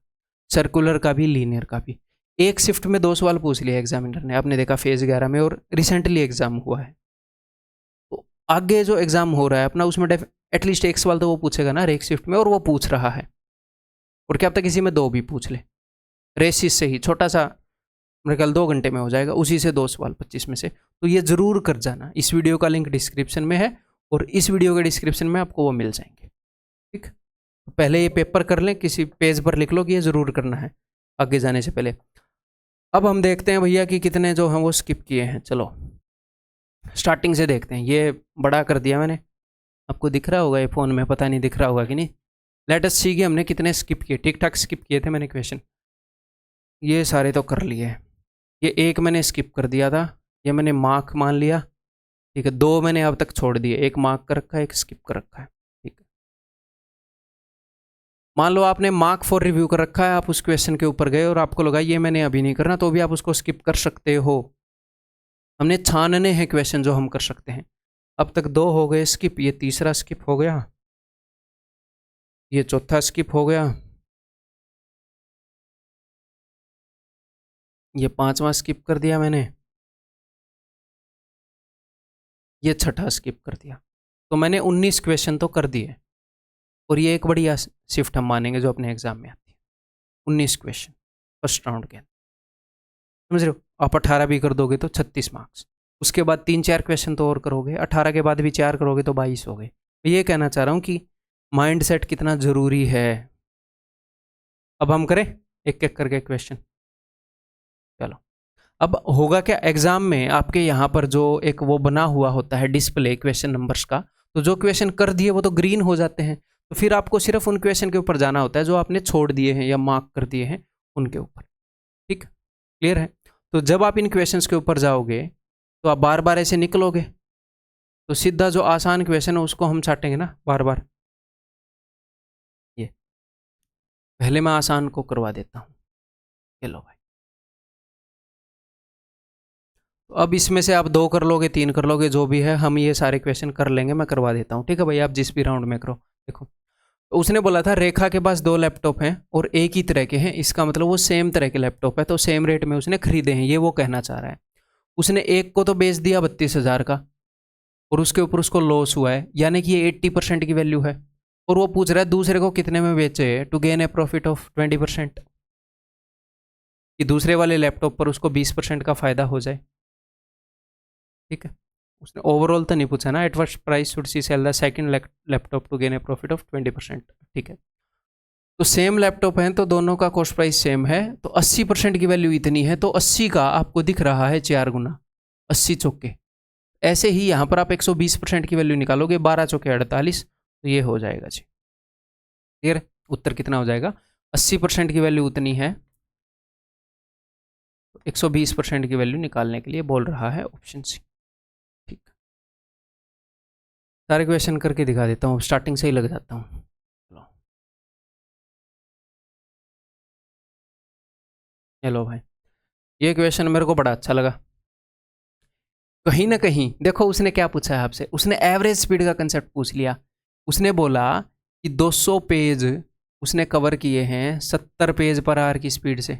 सर्कुलर का भी, लीनियर का भी। एक शिफ्ट में 2 सवाल पूछ लिया एग्जामिनर ने, आपने देखा फेज 11 में, और रिसेंटली एग्जाम हुआ है। तो आगे जो एग्जाम हो रहा है अपना, उसमें एटलीस्ट एक सवाल तो वो पूछेगा ना हर एक शिफ्ट में, और वो पूछ रहा है। और क्या पता किसी में 2 भी पूछ ले, रेसिस से ही छोटा सा, मेरे ख्याल 2 घंटे में हो जाएगा, उसी से 2 सवाल 25 में से। तो ये जरूर कर जाना। इस वीडियो का लिंक डिस्क्रिप्शन में है, और इस वीडियो के डिस्क्रिप्शन में आपको वो मिल जाएंगे। ठीक, तो पहले ये पेपर कर लें, किसी पेज पर लिख लो कि ये जरूर करना है आगे जाने से पहले। अब हम देखते हैं भैया कि कितने जो हैं वो स्किप किए हैं। चलो स्टार्टिंग से देखते हैं। ये बड़ा कर दिया मैंने, आपको दिख रहा होगा ये फ़ोन में, पता नहीं दिख रहा होगा कि नहीं। लेट अस सी कि हमने कितने स्किप किए। ठीक ठाक स्किप किए थे मैंने क्वेश्चन, ये सारे तो कर लिए। ये एक मैंने स्किप कर दिया था, ये मैंने मार्क मान लिया। ठीक है, 2 मैंने अब तक छोड़ दिए, एक मार्क कर रखा है, एक स्किप कर रखा है। ठीक है, मान लो आपने मार्क फॉर रिव्यू कर रखा है, आप उस क्वेश्चन के ऊपर गए और आपको लगा ये मैंने अभी नहीं करना, तो भी आप उसको स्किप कर सकते हो। हमने छानने हैं क्वेश्चन जो हम कर सकते हैं। अब तक 2 हो गए स्किप, ये तीसरा स्किप हो गया, ये चौथा स्किप हो गया, ये 5वां स्किप कर दिया मैंने, ये 6ठा स्किप कर दिया। तो मैंने 19 क्वेश्चन तो कर दिए, और ये एक बढ़िया शिफ्ट हम मानेंगे जो अपने एग्जाम में आती है। 19 क्वेश्चन फर्स्ट राउंड के, समझ रहे हो। आप 18 भी कर दोगे तो 36 मार्क्स। उसके बाद 3-4 क्वेश्चन तो और करोगे, 18 के बाद भी 4 करोगे तो 22 हो गए। ये कहना चाह रहा हूँ कि माइंड सेट कितना ज़रूरी है। अब हम करें एक एक करके क्वेश्चन। चलो, अब होगा क्या, एग्जाम में आपके यहाँ पर जो एक वो बना हुआ होता है डिस्प्ले क्वेश्चन नंबर्स का, तो जो क्वेश्चन कर दिए वो तो ग्रीन हो जाते हैं। तो फिर आपको सिर्फ उन क्वेश्चन के ऊपर जाना होता है जो आपने छोड़ दिए हैं या मार्क कर दिए हैं उनके ऊपर। ठीक, क्लियर है। तो जब आप इन क्वेश्चंस के ऊपर जाओगे तो आप बार बार ऐसे निकलोगे, तो सीधा जो आसान क्वेश्चन है उसको हम छाटेंगे ना बार बार। ये पहले मैं आसान को करवा देता हूँ। चलो भाई, तो अब इसमें से आप 2 कर लोगे, 3 कर लोगे, जो भी है हम ये सारे क्वेश्चन कर लेंगे, मैं करवा देता हूँ। ठीक है भाई, आप जिस भी राउंड में करो। देखो, तो उसने बोला था रेखा के पास 2 लैपटॉप हैं और एक ही तरह के हैं, इसका मतलब वो सेम तरह के लैपटॉप है, तो सेम रेट में उसने खरीदे हैं, ये वो कहना चाह रहा है। उसने एक को तो बेच दिया 32,000 का, और उसके ऊपर उसको लॉस हुआ है, यानी कि ये 80% की वैल्यू है। और वो पूछ रहा है दूसरे को कितने में बेचे, to gain a profit of 20%, कि दूसरे वाले लैपटॉप पर उसको 20% का फायदा हो जाए। ठीक है, उसने ओवरऑल तो नहीं पूछा ना, at what price should she sell the second laptop to gain a profit of 20%। ठीक है, तो सेम लैपटॉप हैं तो दोनों का कॉस्ट प्राइस सेम है, तो 80% की वैल्यू इतनी है, तो 80 का आपको दिख रहा है 4 गुना, 80 चौके। ऐसे ही यहाँ पर आप 120% की वैल्यू निकालोगे, 12 चौके 48, तो ये हो जाएगा जी। क्लियर, उत्तर कितना हो जाएगा, 80% की वैल्यू उतनी है, 120% की वैल्यू निकालने के लिए बोल रहा है ऑप्शन सी। ठीक, सारे क्वेश्चन करके दिखा देता हूँ, स्टार्टिंग से ही लग जाता हूँ। हेलो भाई, ये क्वेश्चन मेरे को बड़ा अच्छा लगा। कहीं ना कहीं देखो उसने क्या पूछा है आपसे, उसने एवरेज स्पीड का कंसेप्ट पूछ लिया। उसने बोला कि 200 पेज उसने कवर किए हैं 70 पेज पर आवर की स्पीड से।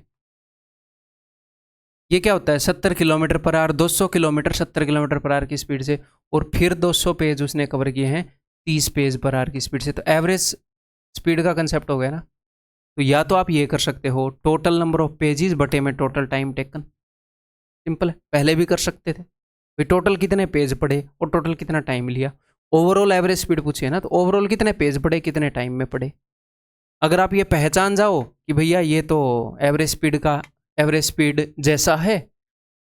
ये क्या होता है, 70 kilometre per hour, 200 kilometre 70 kilometre per hour की स्पीड से, और फिर 200 पेज उसने कवर किए हैं 30 पेज पर आवर की स्पीड से। तो एवरेज स्पीड का कंसेप्ट हो गया ना। तो या तो आप ये कर सकते हो, टोटल नंबर ऑफ पेजेस बटे में टोटल टाइम टेकन, सिंपल है। पहले भी कर सकते थे, भाई टोटल कितने पेज पढ़े और टोटल कितना टाइम लिया, ओवरऑल एवरेज स्पीड पूछी है ना, तो ओवरऑल कितने पेज पढ़े, कितने टाइम में पढ़े। अगर आप ये पहचान जाओ कि भैया ये तो एवरेज स्पीड जैसा है,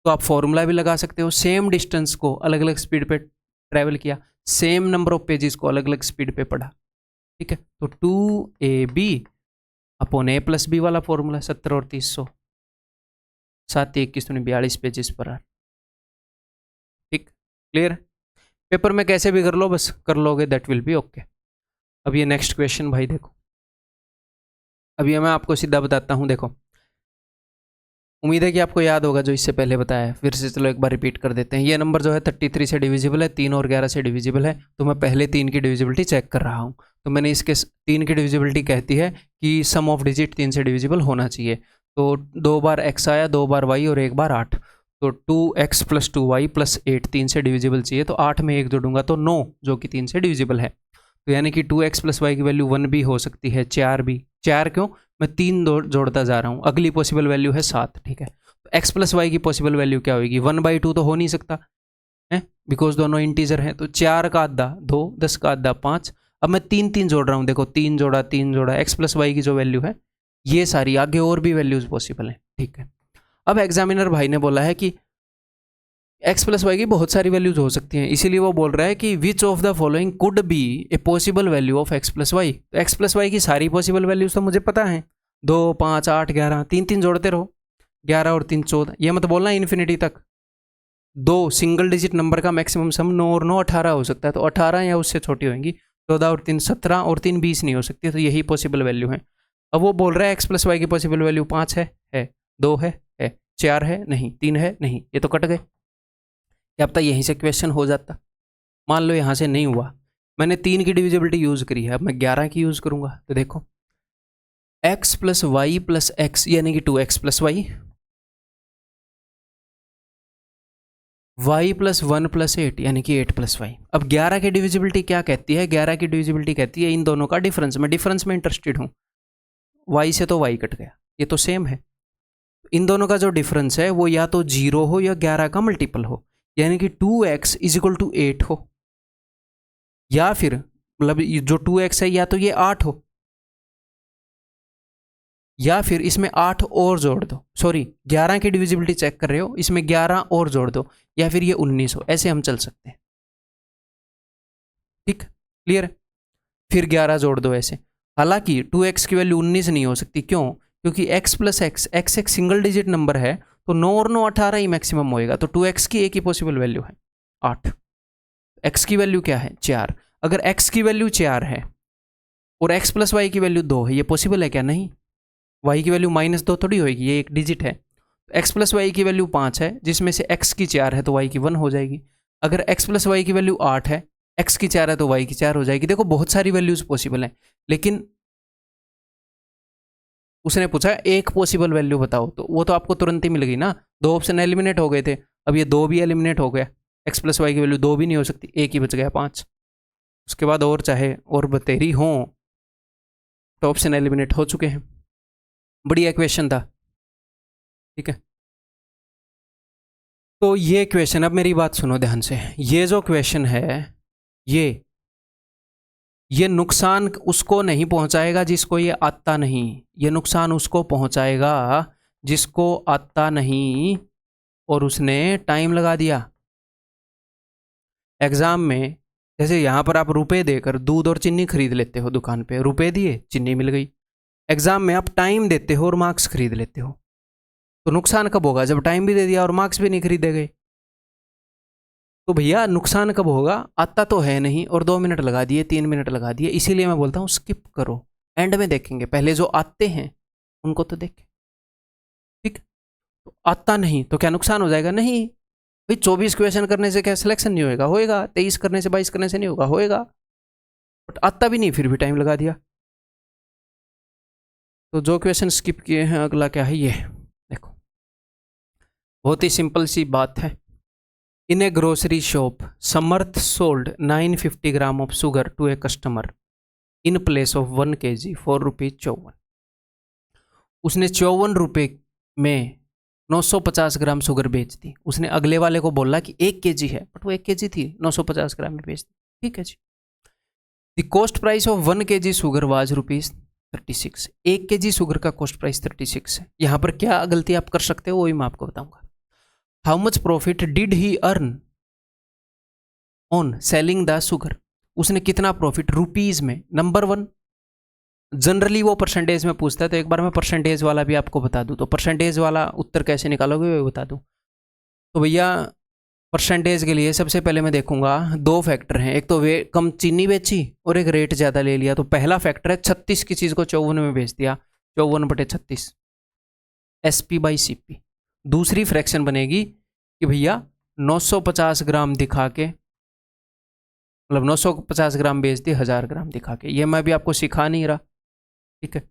तो आप फॉर्मूला भी लगा सकते हो। सेम डिस्टेंस को अलग अलग स्पीड पे ट्रैवल किया, सेम नंबर ऑफ पेजेस को अलग अलग स्पीड पे पढ़ा, ठीक है। तो 2AB upon A plus B वाला फॉर्मूला 70 और 300, 7 21 42 पेजेस पर आर, ठीक, क्लियर। पेपर में कैसे भी कर लो, बस कर लोगे, दैट विल बी ओके। अब ये नेक्स्ट क्वेश्चन भाई देखो, अभी मैं आपको सीधा बताता हूँ। देखो, उम्मीद है कि आपको याद होगा जो इससे पहले बताया है, फिर से चलो एक बार रिपीट कर देते हैं। ये नंबर जो है 33 से डिविजिबल है, 3 और 11 से डिविजिबल है, तो मैं पहले 3 की डिविजिबिलिटी चेक कर रहा हूँ। तो मैंने इसके 3 की डिविजिबिलिटी कहती है कि सम ऑफ डिजिट 3 से डिविजिबल होना चाहिए। तो 2 बार x आया, 2 बार y और 1 बार 8, तो 2x + 2y + 8 3 से डिविजिबल चाहिए। तो 8 में 1 जोड़ूंगा तो 9, जो कि 3 से डिविजिबल है। तो यानी कि 2x + y की वैल्यू 1 भी हो सकती है, 4 भी। 4 क्यों, मैं 3 जोड़ता जा रहा हूँ, अगली पॉसिबल वैल्यू है 7, ठीक है। तो x + y की पॉसिबल वैल्यू क्या होगी, 1/2 तो हो नहीं सकता है, बिकॉज दोनों इंटीजर हैं। तो 4 का आधा 2, 10 का आधा 5। अब मैं 3 जोड़ रहा हूँ, देखो 3 जोड़ा, x + y की जो वैल्यू है, ये सारी आगे और भी वैल्यूज पॉसिबल हैं, ठीक है। अब एग्जामिनर भाई ने बोला है कि x + y की बहुत सारी वैल्यूज हो सकती हैं, इसीलिए वो बोल रहा है कि विच of the following could be a possible value of x + y। तो x + y की सारी पॉसिबल वैल्यूज तो मुझे पता है, 2 5 8 11, 3 जोड़ते रहो, 11 और 3 14। ये मत बोलना इन्फिनिटी तक। 2 सिंगल डिजिट नंबर का मैक्सिमम सम 9 और 9 18 हो सकता है, तो 18 या उससे छोटी होंगी। 14 और 3 17 और 3 20 नहीं हो सकती, तो यही पॉसिबल वैल्यू है। अब वो बोल रहा है x + y की पॉसिबल वैल्यू 5 है 2 है 4 है नहीं, 3 है नहीं, ये तो कट गए। क्या पता यहीं से क्वेश्चन हो जाता। मान लो यहाँ से नहीं हुआ, मैंने 3 की डिविजिबिलिटी यूज़ करी है, अब मैं 11 की यूज़ करूँगा। तो देखो x + y + x यानी कि 2x + y, y + 1 + 8 यानी कि 8 + y। अब 11 की डिविजिबिलिटी क्या कहती है, 11 की डिविजिबिलिटी कहती है इन दोनों का डिफरेंस। मैं डिफरेंस में इंटरेस्टेड हूँ, y से तो y कट गया, ये तो सेम है। इन दोनों का जो डिफरेंस है वो या तो 0 हो या 11 का मल्टीपल हो, यानी कि 2x = 8 हो, या फिर मतलब जो 2x है या तो ये 8 हो, या फिर इसमें 8 और जोड़ दो। सॉरी, 11 की डिविजिबिलिटी चेक कर रहे हो, इसमें 11 और जोड़ दो, या फिर ये 19 हो। ऐसे हम चल सकते हैं, ठीक, क्लियर है। फिर 11 जोड़ दो ऐसे। हालांकि 2x की वैल्यू 19 नहीं हो सकती, क्यों, क्योंकि x + x एक सिंगल डिजिट नंबर है, तो 9 और 9 18 ही मैक्सिमम होएगा। तो 2x की एक ही पॉसिबल वैल्यू है 8, x की वैल्यू क्या है 4। अगर x की वैल्यू 4 है और x + y की वैल्यू 2 है, ये पॉसिबल है क्या, नहीं। y की वैल्यू -2 थोड़ी होगी, ये एक डिजिट है। x + y की वैल्यू 5 है, जिसमें से x की 4 है तो y की 1 हो जाएगी। अगर x + y की वैल्यू 8 है, x की 4 है तो y की 4 हो जाएगी। देखो बहुत सारी वैल्यूज पॉसिबल हैं, लेकिन उसने पूछा एक पॉसिबल वैल्यू बताओ, तो वो तो आपको तुरंत ही मिल गई ना। 2 ऑप्शन एलिमिनेट हो गए थे, अब ये 2 भी एलिमिनेट हो गया। x + y की वैल्यू 2 भी नहीं हो सकती, एक ही बच गया 5। उसके बाद और चाहे और बतेरी हो तो ऑप्शन एलिमिनेट हो चुके हैं। बढ़िया क्वेश्चन था, ठीक है। तो ये क्वेश्चन, अब मेरी बात सुनो ध्यान से, ये जो क्वेश्चन है ये नुकसान उसको नहीं पहुंचाएगा जिसको ये आता नहीं, ये नुकसान उसको पहुंचाएगा जिसको आता नहीं और उसने टाइम लगा दिया। एग्जाम में जैसे यहाँ पर आप रुपए देकर दूध और चीनी खरीद लेते हो, दुकान पे रुपए दिए चीनी मिल गई। एग्जाम में आप टाइम देते हो और मार्क्स खरीद लेते हो, तो नुकसान कब होगा, जब टाइम भी दे दिया और मार्क्स भी नहीं खरीदे गए। तो भैया नुकसान कब होगा, आता तो है नहीं और 2 मिनट लगा दिए, 3 मिनट लगा दिए। इसीलिए मैं बोलता हूँ स्किप करो, एंड में देखेंगे, पहले जो आते हैं उनको तो देखें, ठीक। तो आता नहीं तो क्या नुकसान हो जाएगा, नहीं भाई। 24 क्वेश्चन करने से क्या सिलेक्शन नहीं होएगा, होएगा। 23 करने से 22 करने से नहीं होगा, होएगा। बट आता भी नहीं, फिर भी टाइम लगा दिया। तो जो क्वेश्चन स्किप किए हैं, अगला क्या है, ये देखो, बहुत ही सिंपल सी बात है। In a grocery shop, Samarth sold 950 gram of sugar to a customer in place of 1 kg for ₹54। उसने 54 रुपये में 950 ग्राम शुगर बेच दी। उसने अगले वाले को बोला कि 1 kg है, बट वो 1 kg थी, 950 ग्राम में बेच दी। ठीक है जी। The cost price of 1 kg sugar was ₹36। 1 kg sugar का कॉस्ट प्राइस 36 है। यहाँ पर क्या गलती आप कर सकते हो वही मैं आपको बताऊंगा। How much profit did he earn on selling the sugar, उसने कितना प्रॉफिट रुपीज में। नंबर 1, जनरली वो परसेंटेज में पूछता है, तो एक बार मैं परसेंटेज वाला भी आपको बता दूं। तो परसेंटेज वाला उत्तर कैसे निकालोगे वो बता दूं। तो भैया परसेंटेज के लिए सबसे पहले मैं देखूंगा 2 फैक्टर हैं, एक तो वे कम चीनी बेची और एक रेट ज़्यादा ले लिया। तो पहला फैक्टर है 36 की चीज़ को 54 में बेच दिया, 54/36 SP/CP। दूसरी फ्रैक्शन बनेगी कि भैया 950 ग्राम दिखा के, मतलब 950 ग्राम बेच दी 1000 ग्राम दिखा के। ये मैं भी आपको सिखा नहीं रहा, ठीक है,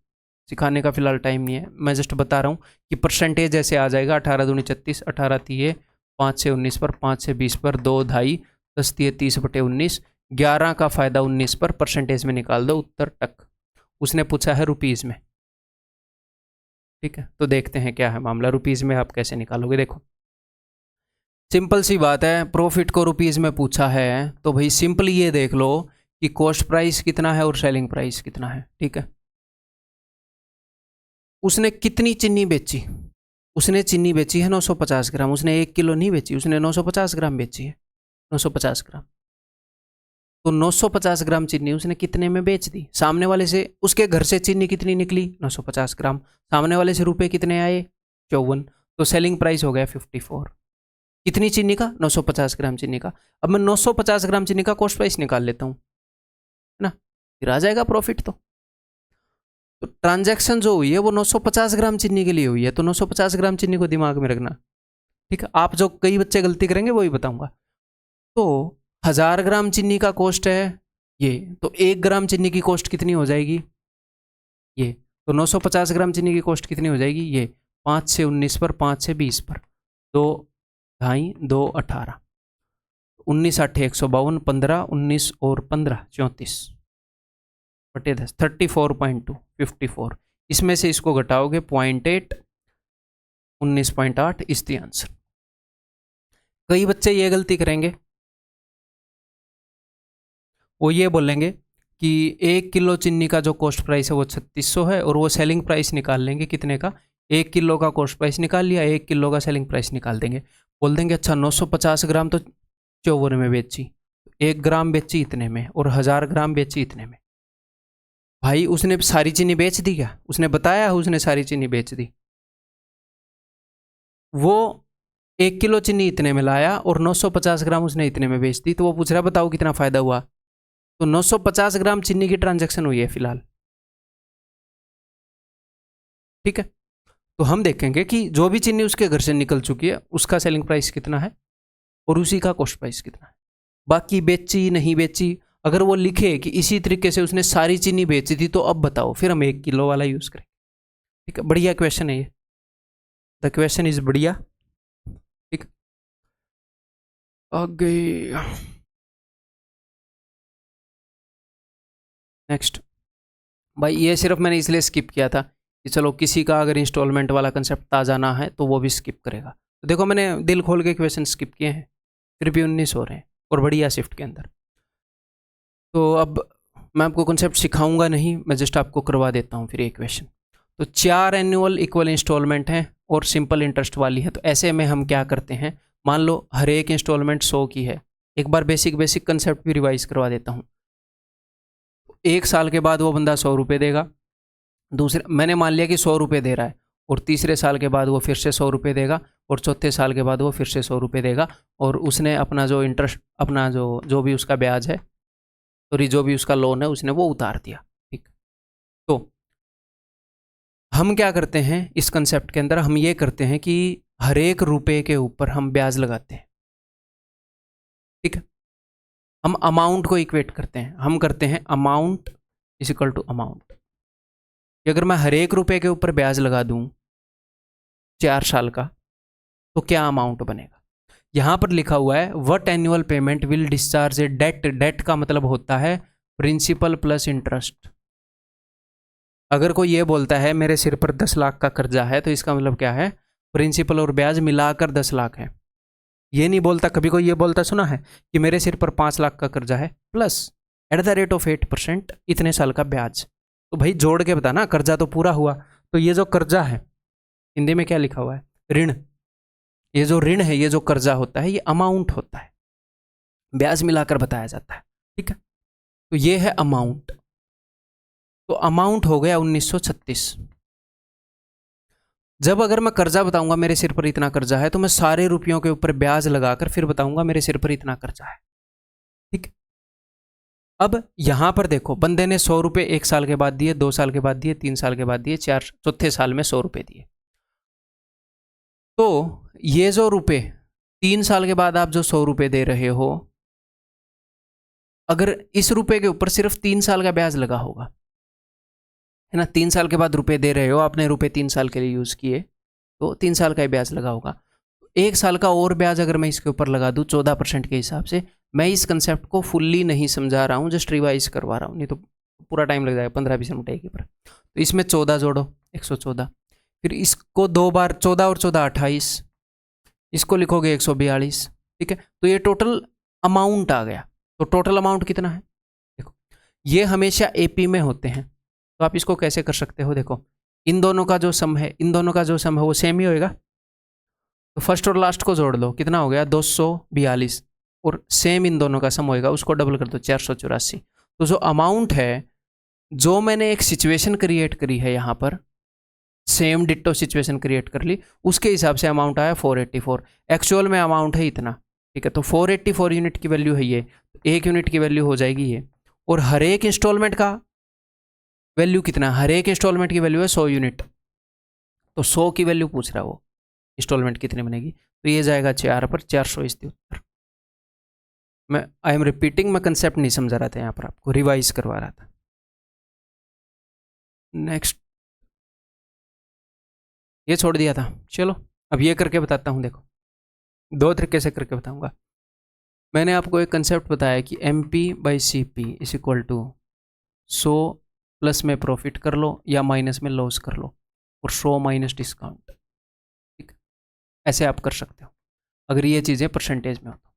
सिखाने का फिलहाल टाइम नहीं है, मैं जस्ट बता रहा हूँ कि परसेंटेज ऐसे आ जाएगा। 18 दूनी 36, 18 तीये 5 से 19 पर, 5 से 20 पर, 2 ढाई 10 तीये 30/19, 11 का फायदा 19 पर, परसेंटेज में निकाल दो उत्तर टक। उसने पूछा है रुपीज़ में, ठीक है। तो देखते हैं क्या है मामला, रुपीज़ में आप कैसे निकालोगे। देखो सिंपल सी बात है, प्रॉफिट को रुपीज़ में पूछा है तो भाई सिंपली ये देख लो कि कॉस्ट प्राइस कितना है और सेलिंग प्राइस कितना है, ठीक है। उसने कितनी चीनी बेची, उसने चीनी बेची है 950 ग्राम, उसने 1 किलो नहीं बेची, उसने 950 ग्राम बेची है, 950 ग्राम। तो 950 ग्राम चीनी उसने कितने में बेच दी, सामने वाले से उसके घर से चीनी कितनी निकली 950 ग्राम, सामने वाले से रुपए कितने आए 54, तो सेलिंग प्राइस हो गया 54। कितनी चीनी का 950 ग्राम चीनी का। अब मैं 950 ग्राम चीनी का कॉस्ट प्राइस निकाल लेता हूँ, है ना, फिर आ जाएगा प्रॉफिट। तो ट्रांजैक्शन जो हुई है वो 950 ग्राम चीनी के लिए हुई है, तो 950 ग्राम चीनी को दिमाग में रखना, ठीक है। आप जो कई बच्चे गलती करेंगे वही बताऊंगा। तो 1000 ग्राम चीनी का कॉस्ट है ये, तो 1 ग्राम चीनी की कॉस्ट कितनी हो जाएगी ये, तो 950 ग्राम चीनी की कॉस्ट कितनी हो जाएगी ये, 5 से 19 पर, 5 से 20 पर, 2 ढाई 2 18, 19 8 152, 15 19 और 15 34/10, 34.2 54। इसमें से इसको घटाओगे 0.8, 19.8 इज द आंसर। कई बच्चे ये गलती करेंगे, वो ये बोलेंगे कि 1 किलो चीनी का जो कॉस्ट प्राइस है वो 3600 है, और वो सेलिंग प्राइस निकाल लेंगे कितने का, 1 किलो का कॉस्ट प्राइस निकाल लिया, 1 किलो का सेलिंग प्राइस निकाल देंगे। बोल देंगे अच्छा 950 ग्राम तो 54 में बेची, 1 ग्राम बेची इतने में, और 1000 ग्राम बेची इतने में। भाई उसने सारी चीनी बेच दी क्या, उसने बताया उसने सारी चीनी बेच दी। वो 1 किलो चीनी इतने में लाया और 950 ग्राम उसने इतने में बेच दी, तो वो पूछ रहा बताओ कितना फायदा हुआ। तो 950 ग्राम चीनी की ट्रांजैक्शन हुई है फिलहाल, ठीक है। तो हम देखेंगे कि जो भी चीनी उसके घर से निकल चुकी है उसका सेलिंग प्राइस कितना है और उसी का कॉस्ट प्राइस कितना है। बाकी बेची नहीं बेची, अगर वो लिखे कि इसी तरीके से उसने सारी चीनी बेची थी तो अब बताओ, फिर हम 1 किलो वाला यूज करें, ठीक है। बढ़िया क्वेश्चन है ये, द क्वेश्चन इज बढ़िया, ठीक। आगे नेक्स्ट भाई, ये सिर्फ मैंने इसलिए स्किप किया था कि चलो किसी का अगर इंस्टॉलमेंट वाला कंसेप्ट ताज़ा ना है तो वो भी स्किप करेगा। तो देखो मैंने दिल खोल के क्वेश्चन स्किप किए हैं, फिर भी 19 हो रहे हैं और बढ़िया शिफ्ट के अंदर। तो अब मैं आपको कंसेप्ट सिखाऊंगा नहीं, मैं जस्ट आपको करवा देता हूँ फिर एक क्वेश्चन। तो 4 एनुअल इक्वल इंस्टॉलमेंट हैं और सिंपल इंटरेस्ट वाली है। तो ऐसे में हम क्या करते हैं, मान लो हर एक इंस्टॉलमेंट 100 की है, एक बार बेसिक कंसेप्ट भी रिवाइज करवा देता हूँ। 1 साल के बाद वो बंदा 100 रुपये देगा, दूसरे मैंने मान लिया कि 100 रुपये दे रहा है, और तीसरे साल के बाद वो फिर से 100 रुपये देगा, और चौथे साल के बाद वो फिर से 100 रुपये देगा, और उसने अपना जो इंटरेस्ट, अपना जो भी उसका ब्याज है, सॉरी जो भी उसका लोन है उसने वो उतार दिया, ठीक। तो हम क्या करते हैं इस कंसेप्ट के अंदर, हम ये करते हैं कि हर एक रुपये के ऊपर हम ब्याज लगाते हैं, ठीक है। हम अमाउंट को इक्वेट करते हैं, हम करते हैं amount is equal to amount. अगर मैं हर एक रुपये के ऊपर ब्याज लगा दूं 4 साल का, तो क्या अमाउंट बनेगा। यहां पर लिखा हुआ है what annual payment will discharge a debt. Debt का मतलब होता है प्रिंसिपल प्लस इंटरेस्ट। अगर कोई ये बोलता है मेरे सिर पर 10 लाख का कर्जा है, तो इसका मतलब क्या है, प्रिंसिपल और ब्याज मिलाकर 10 लाख है। ये नहीं बोलता, कभी कोई ये बोलता सुना है कि मेरे सिर पर 5 लाख का कर्जा है प्लस @8% इतने साल का ब्याज। तो भाई जोड़ के बताना, कर्जा तो पूरा हुआ। तो ये जो कर्जा है, हिंदी में क्या लिखा हुआ है, ऋण। ये जो ऋण है, ये जो कर्जा होता है, ये अमाउंट होता है, ब्याज मिलाकर बताया जाता है, ठीक है। तो ये है अमाउंट। तो अमाउंट हो गया 1936। जब अगर मैं कर्जा बताऊंगा मेरे सिर पर इतना कर्जा है, तो मैं सारे रुपयों के ऊपर ब्याज लगाकर फिर बताऊंगा मेरे सिर पर इतना कर्जा है, ठीक। अब यहां पर देखो, बंदे ने 100 रुपये 1 साल के बाद दिए, 2 साल के बाद दिए, 3 साल के बाद दिए, चौथे साल में 100 रुपये दिए। तो ये जो रुपये 3 साल के बाद आप जो 100 रुपये दे रहे हो, अगर इस रुपये के ऊपर सिर्फ 3 साल का ब्याज लगा होगा, है ना, 3 साल के बाद रुपये दे रहे हो, आपने रुपये 3 साल के लिए यूज़ किए, तो 3 साल का ही ब्याज लगा होगा। 1 साल का और ब्याज अगर मैं इसके ऊपर लगा दूँ 14% के हिसाब से, मैं इस कंसेप्ट को फुल्ली नहीं समझा रहा हूँ, जस्ट रिवाइज करवा रहा हूँ, नहीं तो पूरा टाइम लग जाएगा, 15-20 मिनट एक ही पर। तो इसमें 14 जोड़ो, 114, फिर इसको 2 बार 14 और 14 28, इसको लिखोगे 142, ठीक है। तो ये टोटल अमाउंट आ गया। तो टोटल अमाउंट कितना है, देखो ये हमेशा एपी में होते हैं। तो आप इसको कैसे कर सकते हो, देखो इन दोनों का जो सम है, इन दोनों का जो सम है वो सेम ही होएगा। तो फर्स्ट और लास्ट को जोड़ लो, कितना हो गया 242, और सेम इन दोनों का सम होएगा, उसको डबल कर दो 484। तो जो अमाउंट है, जो मैंने एक सिचुएशन क्रिएट करी है यहाँ पर, सेम डिट्टो सिचुएशन क्रिएट कर ली, उसके हिसाब से अमाउंट आया 484। एक्चुअल में अमाउंट है इतना, ठीक है। तो 484 यूनिट की वैल्यू है ये, तो 1 यूनिट की वैल्यू हो जाएगी ये। और हर एक इंस्टॉलमेंट का वैल्यू कितना, हर एक इंस्टॉलमेंट की वैल्यू है 100 यूनिट। तो 100 की वैल्यू पूछ रहा है वो, इंस्टॉलमेंट कितनी बनेगी, तो ये जाएगा 4 पर 400 इसके उत्तर। मैं आई एम रिपीटिंग, मैं कंसेप्ट नहीं समझा रहा था यहाँ पर, आपको रिवाइज करवा रहा था। नेक्स्ट, ये छोड़ दिया था, चलो अब ये करके बताता हूँ। देखो 2 तरीके से करके बताऊंगा। मैंने आपको एक कंसेप्ट बताया कि MP/CP is equal to 100 plus में प्रॉफिट कर लो या माइनस में लॉस कर लो, और 100 माइनस डिस्काउंट, ठीक। ऐसे आप कर सकते हो अगर ये चीज़ें परसेंटेज में हो तो।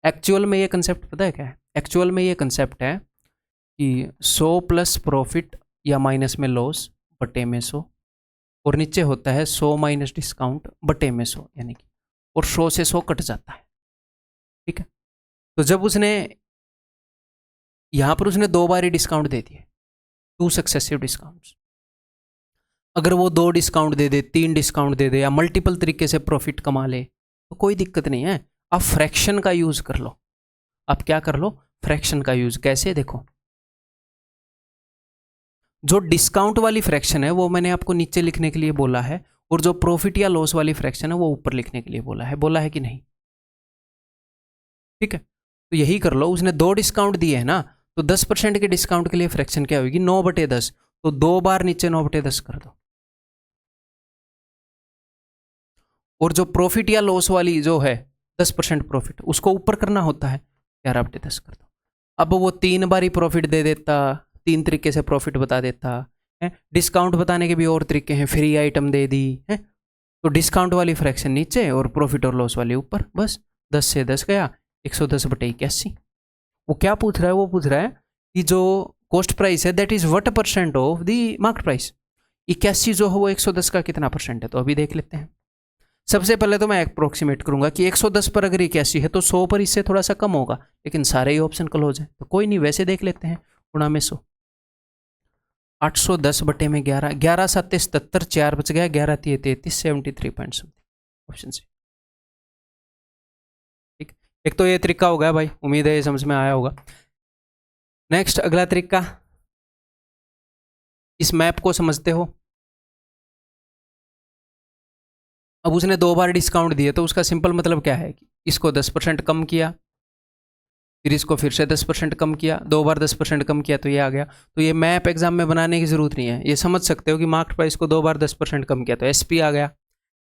एक्चुअल में ये कंसेप्ट पता है क्या है, एक्चुअल में ये कंसेप्ट है कि 100 प्लस प्रॉफिट या माइनस में लॉस बटे में 100, और नीचे होता है 100 माइनस डिस्काउंट बटे में 100, यानी कि, और 100 से 100 कट जाता है, ठीक है। तो जब उसने यहाँ पर उसने 2 बार ही डिस्काउंट दे दिए, 2 सक्सेसिव डिस्काउंट्स। अगर वो 2 डिस्काउंट दे दे, 3 डिस्काउंट दे दे, या मल्टीपल तरीके से प्रॉफिट कमा ले, तो कोई दिक्कत नहीं है। आप फ्रैक्शन का यूज कर लो। आप क्या कर लो, फ्रैक्शन का यूज। कैसे, देखो जो डिस्काउंट वाली फ्रैक्शन है वो मैंने आपको नीचे लिखने के लिए बोला है, और जो प्रॉफिट या लॉस वाली फ्रैक्शन है वो ऊपर लिखने के लिए बोला है कि नहीं, ठीक है। तो यही कर लो। उसने 2 डिस्काउंट दिए है ना, तो 10% के डिस्काउंट के लिए फ्रैक्शन क्या होगी, 9/10। तो 2 बार नीचे 9/10 कर दो, और जो प्रॉफिट या लॉस वाली जो है 10% प्रॉफिट, उसको ऊपर करना होता है, 11/10 कर दो। अब वो 3 बार ही प्रॉफिट दे देता, 3 तरीके से प्रॉफिट बता देता है। डिस्काउंट बताने के भी और तरीके हैं, फ्री आइटम दे दी है, तो डिस्काउंट वाली फ्रैक्शन नीचे और प्रॉफिट और लॉस वाली ऊपर, बस 10 से 10 गया, 110/81। वो क्या पूछ रहा है, वो पूछ रहा है कि जो कॉस्ट प्राइस है that is what % of the market price. 81 जो है वो 110 का कितना % है, तो अभी देख लेते हैं। सबसे पहले तो मैं अप्रोक्सीमेट करूंगा कि 110 पर अगर 81 है तो 100 पर इससे थोड़ा सा कम होगा, लेकिन सारे ही ऑप्शन क्लोज हैं, तो कोई नहीं, वैसे देख लेते हैं। गुणा में 100, 810 बटे में 11, 11 7 77, 4 बच गया, 11 3 33, 73 ऑप्शन से, ठीक। एक तो ये तरीका हो गया भाई, उम्मीद है ये समझ में आया होगा। नेक्स्ट, अगला तरीका, इस मैप को समझते हो। अब उसने 2 बार डिस्काउंट दिए, तो उसका सिंपल मतलब क्या है कि इसको 10% कम किया, फिर इसको फिर से 10% कम किया, 2 बार 10% कम किया, तो ये आ गया। तो ये मैप एग्जाम में बनाने की जरूरत नहीं है, ये समझ सकते हो कि मार्केट प्राइस को 2 बार 10% कम किया तो SP आ गया,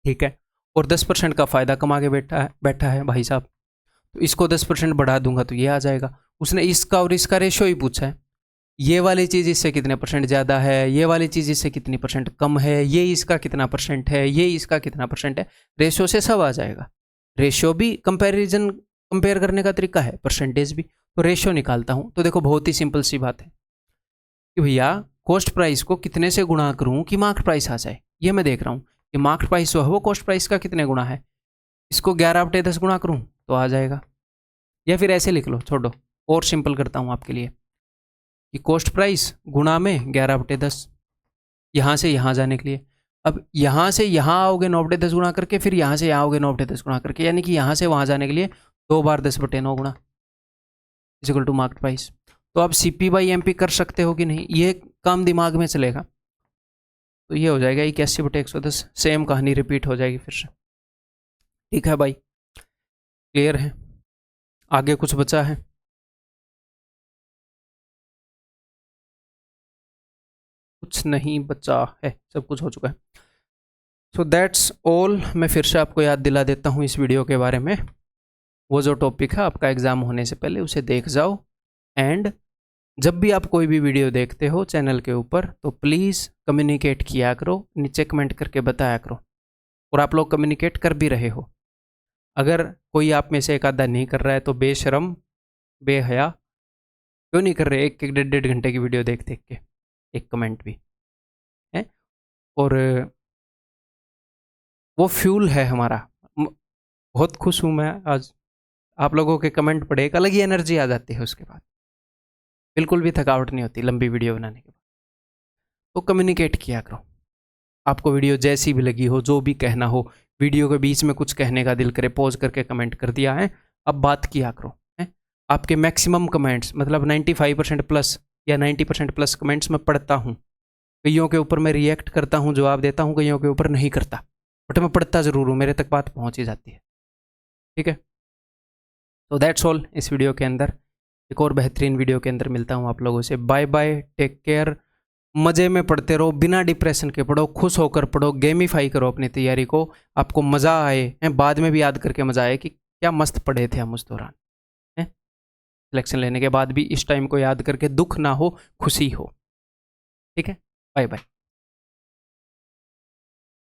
ठीक है। और 10% का फायदा कमा के बैठा है भाई साहब, तो इसको 10% बढ़ा दूंगा तो ये आ जाएगा। उसने इसका और इसका रेशो ही पूछा है, ये वाली चीज़ इससे कितने % ज़्यादा है, ये वाली चीज़ इससे कितनी % कम है, ये इसका कितना % है, ये इसका कितना % है, रेशो से सब आ जाएगा, रेशियो भी कंपेयर करने का तरीका है, परसेंटेज भी। तो रेशियो निकालता हूँ, तो देखो बहुत ही सिंपल सी बात है कि भैया कॉस्ट प्राइस को कितने से गुणा करूँ कि मार्केट प्राइस आ जाए। ये मैं देख रहा हूँ कि मार्केट प्राइस जो है वो कॉस्ट प्राइस का कितने गुणा है। इसको 11/10 गुणा करूँ तो आ जाएगा, या फिर ऐसे लिख लो, छोड़ो, और सिंपल करता हूँ आपके लिए कि कॉस्ट प्राइस गुणा में 11/10, यहाँ से यहाँ जाने के लिए। अब यहाँ से यहाँ आओगे 9/10 गुणा करके, फिर यहाँ से यहाँ आओगे 9/10 गुणा करके, यानी कि यहाँ से वहाँ जाने के लिए 2 बार 10/9 गुणा इक्वल टू मार्केट प्राइस। तो आप CP/MP कर सकते हो कि नहीं, ये काम दिमाग में चलेगा। तो ये हो जाएगा 81/110, सेम कहानी रिपीट हो जाएगी फिर से। ठीक है भाई, क्लियर है? आगे कुछ बचा है? कुछ नहीं बचा है, सब कुछ हो चुका है। So that's all. मैं फिर से आपको याद दिला देता हूँ इस वीडियो के बारे में। वो जो टॉपिक है आपका एग्ज़ाम होने से पहले उसे देख जाओ, एंड जब भी आप कोई भी वीडियो देखते हो चैनल के ऊपर तो प्लीज़ कम्युनिकेट किया करो, नीचे कमेंट करके बताया करो। और आप लोग कम्युनिकेट कर भी रहे हो। अगर कोई आप में से एक आधा नहीं कर रहा है तो बेशरम, बेहया क्यों नहीं कर रहे? 1-1, 1.5 घंटे की वीडियो देख देख के एक कमेंट भी है, और वो फ्यूल है हमारा। बहुत खुश हूँ मैं आज, आप लोगों के कमेंट पढ़े, एक अलग ही एनर्जी आ जाती है उसके बाद, बिल्कुल भी थकावट नहीं होती लंबी वीडियो बनाने के बाद। तो कम्युनिकेट किया करो, आपको वीडियो जैसी भी लगी हो, जो भी कहना हो, वीडियो के बीच में कुछ कहने का दिल करे, पॉज करके कमेंट कर दिया है, अब बात किया करो है। आपके मैक्सिमम कमेंट्स, मतलब 95% प्लस या 90% प्लस कमेंट्स मैं पढ़ता हूँ। कईयों के ऊपर मैं रिएक्ट करता हूँ, जवाब देता हूँ, कईयों के ऊपर नहीं करता, बट मैं पढ़ता ज़रूर हूँ, मेरे तक बात पहुँच ही जाती है। ठीक है, तो दैट्स ऑल इस वीडियो के अंदर। एक और बेहतरीन वीडियो के अंदर मिलता हूँ आप लोगों से। Bye bye, take care. मज़े में पढ़ते रहो, बिना डिप्रेशन के पढ़ो, खुश होकर पढ़ो, गेमीफाई करो अपनी तैयारी को, आपको मज़ा आए, बाद में भी याद करके मज़ा आए कि क्या मस्त पढ़े थे हम उस दौरान, है। सिलेक्शन लेने के बाद भी इस टाइम को याद करके दुख ना हो, खुशी हो। ठीक है, बाय बाय।